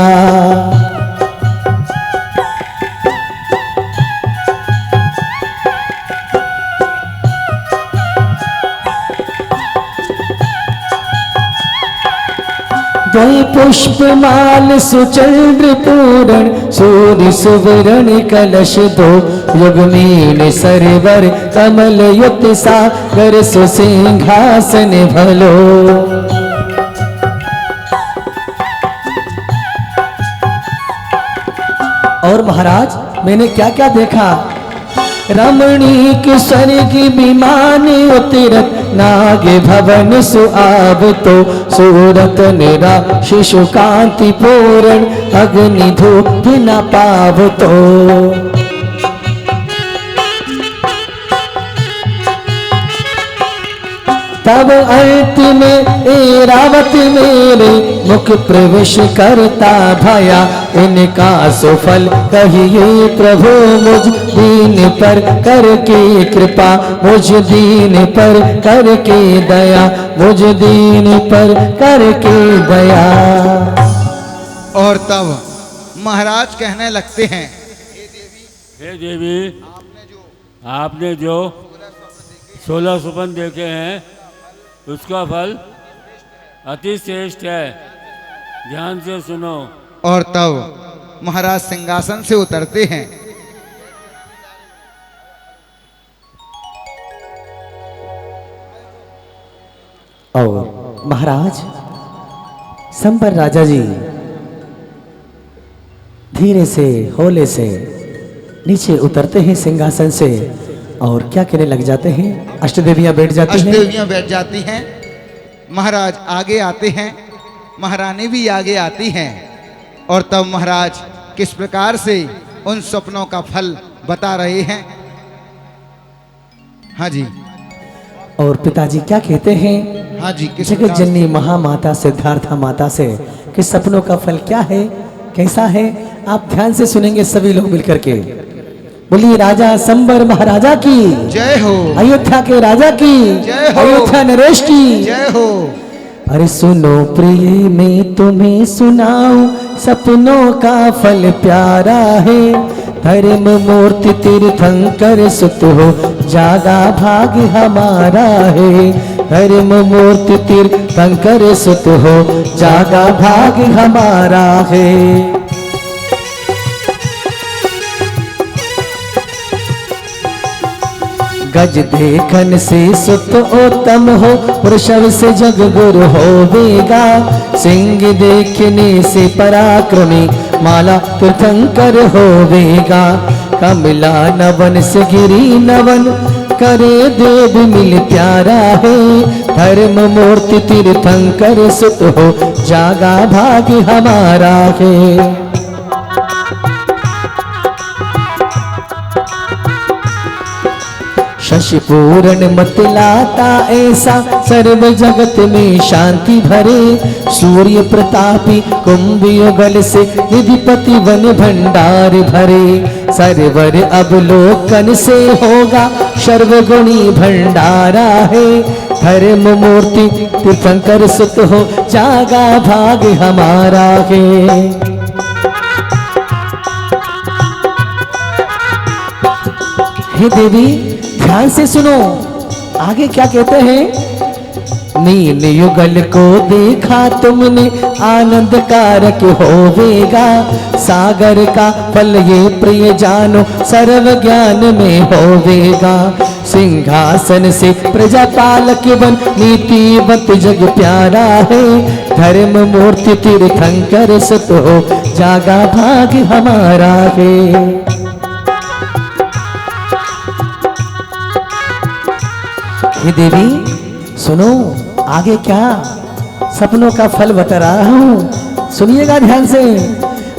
द्वै पुष्पमाल सुचंद्र पूरण सूर्य सुवरण कलश दो। युगमीन सरवर कमल युक्त सागर सुसिंहासन भलो। और महाराज, मैंने क्या क्या देखा? रमणीक स्वर्ग विमान उतरत नागे भवन सुआब तो सूरत निरा शिशु कांति पूर्ण अग्नि धूप न पाव तो। तब अंत में ऐरावत मेरे मुख प्रवेश करता भया, इनका सुफल कहिए प्रभु मुझ दीन पर करके कृपा, मुझ दीन पर करके दया, मुझ दीन पर करके दया। और तब महाराज कहने लगते हैं, हे देवी, आपने जो 16 स्वप्न देखे हैं उसका फल अति श्रेष्ठ है, ध्यान से सुनो। और तब महाराज सिंहासन से उतरते हैं। और महाराज संबर राजा जी धीरे से होले से नीचे उतरते हैं सिंहासन से और क्या कहने लग जाते हैं। अष्टदेवियां बैठ जाती हैं। अष्टदेवियां बैठ जाती हैं। महाराज आगे आते हैं, महारानी भी आगे आती हैं। और तब महाराज किस प्रकार से उन सपनों का फल बता रहे हैं। हाँ जी। और पिताजी क्या कहते हैं। हाँ जी। जगत जननी महामाता सिद्धार्था माता से कि सपनों का फल क्या है, कैसा है, आप ध्यान से सुनेंगे सभी लोग मिलकर के। बोलिए राजा संबर महाराजा की जय हो, अयोध्या के राजा की जय हो, अयोध्या नरेश की जय हो। अरे सुनो प्रिय मैं तुम्हें सुनाऊं, सपनों का फल प्यारा है। धर्म मूर्ति तीर्थंकर सुत हो, जागा भाग हमारा है। धर्म मूर्ति तीर्थंकर सुत हो, जागा भाग हमारा है। गज देखन से सुत उत्तम हो, वृषभ से जग गुरु होवेगा। सिंह देखने से पराक्रमी, माला तीर्थंकर होवेगा। कमला नवन से गिरी नवन, करे देव मिल प्यारा है। धर्म मूर्ति तीर्थंकर सुत हो, जागा भाग हमारा है। शशि पूर्ण मत लाता ऐसा, सर्व जगत में शांति भरे। सूर्य प्रतापी कुंभ युगल से, निधिपति वन भंडार भरे। सरवर अवलोकन से होगा, सर्वगुणी भंडारा है। धर्म मूर्ति तीर्थंकर सुत हो, जागा भाग हमारा है। हे देवी ध्यान से सुनो, आगे क्या कहते हैं। नील युगल को देखा तुमने, आनंद कारक होवेगा। सागर का फल ये प्रिय जानो, सर्व ज्ञान में होवेगा। सिंहासन से प्रजापालक बन, नीतिवत जग प्यारा है। धर्म मूर्ति तीर्थंकर सुत हो, जागा भाग हमारा है। हे देवी सुनो, आगे क्या सपनों का फल बता रहा हूं, सुनिएगा ध्यान से।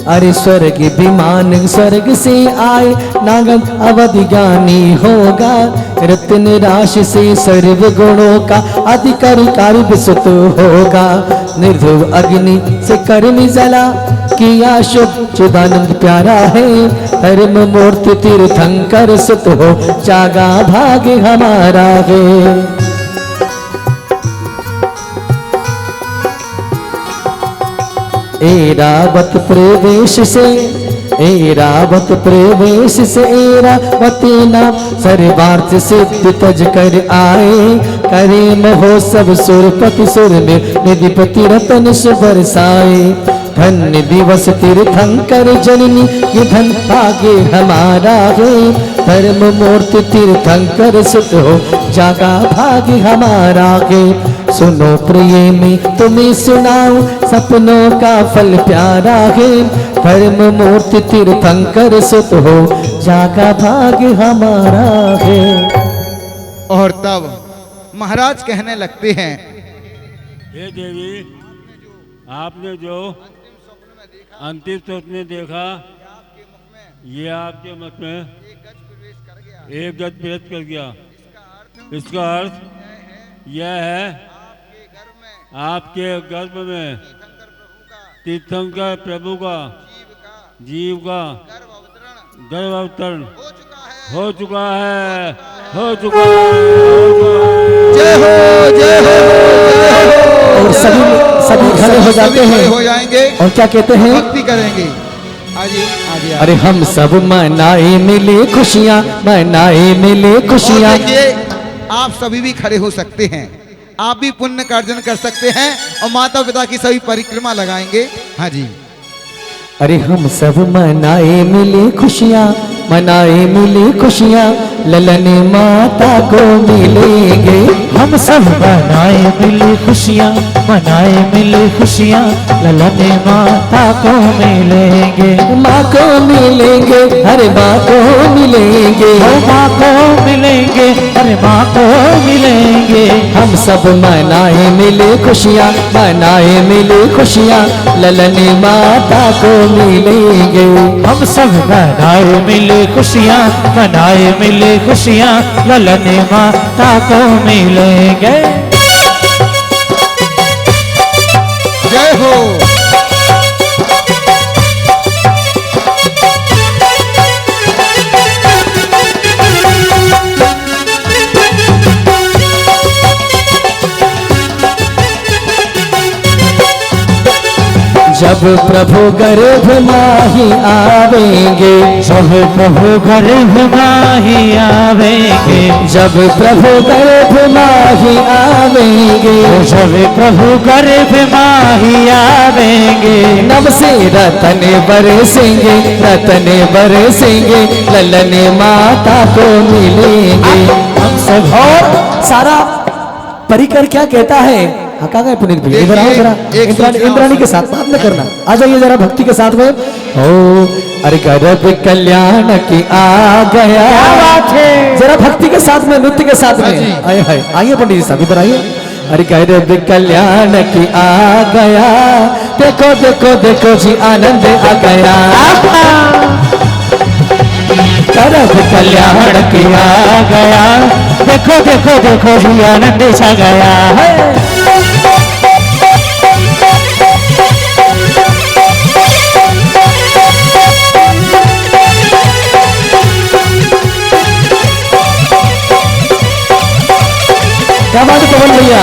अरे स्वर्ग विमान स्वर्ग से आए, नागम अवधि ज्ञानी होगा। रत्न राशि से सर्व गुणों का, अधिकारी कार्य विसुत होगा। निर्धुव अग्नि से कर्म जला, किया शुभ चिदानंद प्यारा है। धर्म मूर्ति तीर्थंकर सुत हो, जागा भाग हमारा है। ऐरावत प्रवेश से, ऐरावत प्रवेश से, ऐरावती नाम सर्वार्थ सिद्धि तज कर आए। करे महोत्सव सुरपति सुर में, निधिपति रतन सुबरसाए। धन्य दिवस तीर्थंकर जननी, ये धन भाग्य हमारा है। धर्म मूर्ति तीर्थंकर सुत हो जागा भाग्य हमारा है। सुनो प्रेमी तुम्हें सुनाओ सपनों का फल प्यारा है। धर्म मूर्ति तीर्थंकर सुत हो जागा भाग्य हमारा है। और तब महाराज कहने लगते हैं, हे देवी, आपने जो अंतिम स्वप्न देखा, ये आपके मुख में एक गज प्रवेश कर गया। इसका अर्थ यह है, आपके गर्भ में तीर्थंकर प्रभु का जीव का गर्भ अवतरण हो चुका है, हो चुका है। जय हो, जय हो, जय हो। और सभी खड़े हो जाते हैं, हो जाएंगे और क्या कहते हैं? भक्ति करेंगे। आजी, आजी, अरे हम सब मनाए मिले खुशियाँ, मनाए मिले खुशियाँ। देखिए, आप सभी भी खड़े हो सकते हैं, आप भी पुण्य का अर्जन कर सकते हैं और माता पिता की सभी परिक्रमा लगाएंगे। हाँ जी। अरे हम सब मनाए मिले खुशियाँ, मनाए मिले खुशियाँ, ललन माता को मिलेंगे। हम सब मनाए मिले खुशियाँ, मनाए मिले खुशियाँ, ललन माता को मिलेंगे। माँ को मिलेंगे, अरे माँ को मिलेंगे, माँ को मिलेंगे, अरे माँ को मिलेंगे। हम सब मनाए मिले खुशियाँ, मनाए मिले खुशियाँ, ललन माता को मिलेंगे। हम सब मनाए मिले खुशियाँ, मनाए मिले खुशियाँ, ललन माता को मिलेंगे। जय हो। जब प्रभु गर्भ माही आवेंगे, जब प्रभु गर्भ माही आवेंगे, जब प्रभु गर्भ माही आवेंगे, जब प्रभु गर्भ माही आवेंगे। नभ से रतन बरसेंगे, रतन बरसेंगे, ललन माता को मिलेंगे। हम सब और सारा परिकर क्या कहता है? कहाँ गए पुनीत भैया? इधर आओ जरा, इंद्राणी के साथ बात न करना, आ जाइए जरा भक्ति के साथ में। ओ अरे गर्भ कल्याण की आ गया, क्या बात है? जरा भक्ति के साथ में, नृत्य के साथ में आइए, आइए पंडित जी साहब इधर आइए। अरे गर्भ कल्याण की आ गया, देखो देखो देखो जी आनंद आ गया। गर्भ कल्याण की आ गया, देखो देखो देखो जी आनंद छा गया है। क्या बात है पवन भैया?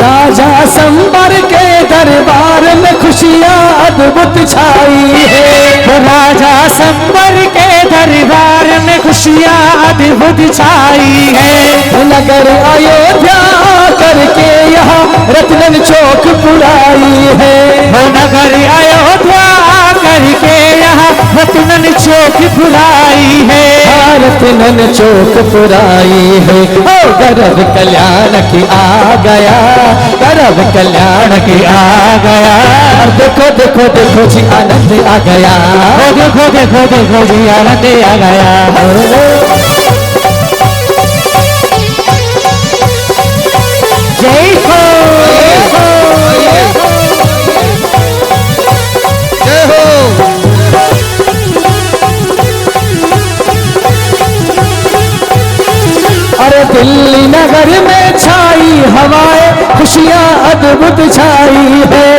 राजा संबर के दरबार में खुशियाँ अद्भुत छाई है। राजा संबर के दरबार में खुशियाँ अद्भुत छाई है। नगर अयोध्या करके यहाँ रत्नन चौक पुराई है। नगर अयोध्या करके यहाँ रत्नन चौक पुराई है। रत्नन चौक पुराई है। ओ गर्भ कल्याण की आ गया, गर्भ कल्याण की आ गया। देखो देखो देखो जी आनंद आ गया, देखो देखो देखो जी आनंद आ गया। जय हो, जय हो। अरे दिल्ली नगर में छाई हवाएं, खुशियाँ अद्भुत छाई है।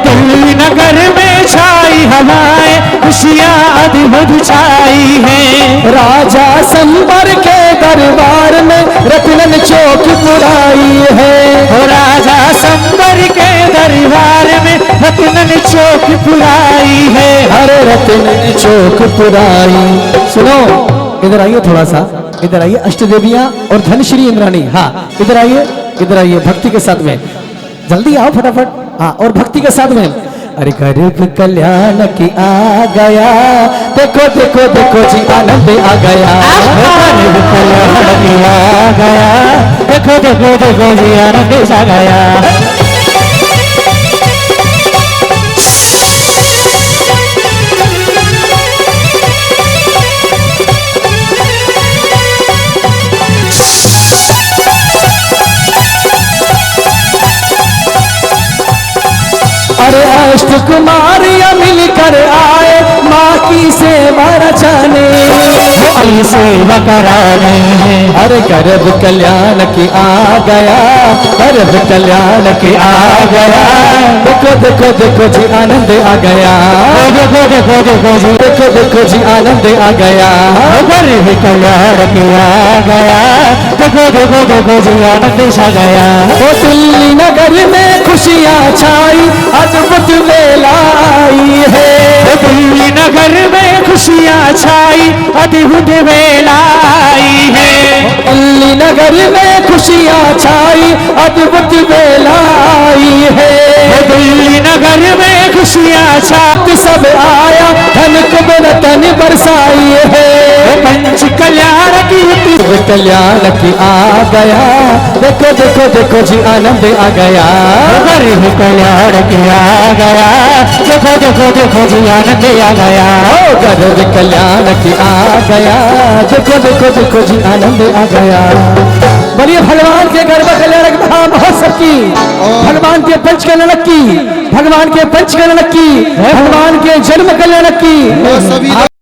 दिल्ली नगर में छाई हवाएं, खुशियाँ अद्भुत छाई है। राजा संबर के दरबार में रत्नन चौक पुराई है। राजा संबर के दरबार में रत्नन चौक पुराई है। हर रत्नन चौक पुराई। सुनो इधर आइए थोड़ा सा, इधर आइए। अष्टदेवियां और धनश्री इंद्राणी, हाँ इधर आइए, इधर आइए भक्ति के साथ में, जल्दी आओ फटाफट। हाँ और भक्ति के साथ में, अरे गरीब कल्याण की आ गया, देखो देखो देखो जी आनंद आ गया, गरीब कल्याण की आ गया, देखो देखो देखो जी आनंद आ गया। अरे अष्ट कुमारियां मिलकर आए माँ की सेवा रचाने, सेवा कराने। अरे गर्भ कल्याण की आ गया, गर्भ कल्याण की आ गया, देखो देखो देखो जी आनंद आ गया, देखो देखो देखो जी, देखो देखो जी आनंद आ गया, गर्भ कल्याण की आ गया, देखो देखो देखो जी आनंद आ गया। वो दिल्ली नगर में खुशियाँ छाई, अद्भुत वेला आई है, दिल्ली नगर में खुशियाँ छाई, अद्भुत वेला आई है, दिल्ली नगर में खुशियाँ छाई, अद्भुत वेला आई है, दिल्ली नगर में खुशियाँ छाई, सब आया धन को रतन बरसाई है, पंच कल्याण की कल्याण की आ गया, देखो देखो देखो जी आनंद आ गया, गर्भ कल्याण की आ गया, देखो देखो देखो जी आनंद आ गया, गर्भ कल्याण की आ गया, देखो देखो देखो जी आनंद आ गया। बोलिए भगवान के गर्भ कल्याण की महामहोत्सव की, भगवान के पंच कल्याण की, भगवान के पंच कल्याण की, भगवान के जन्म कल्याण की।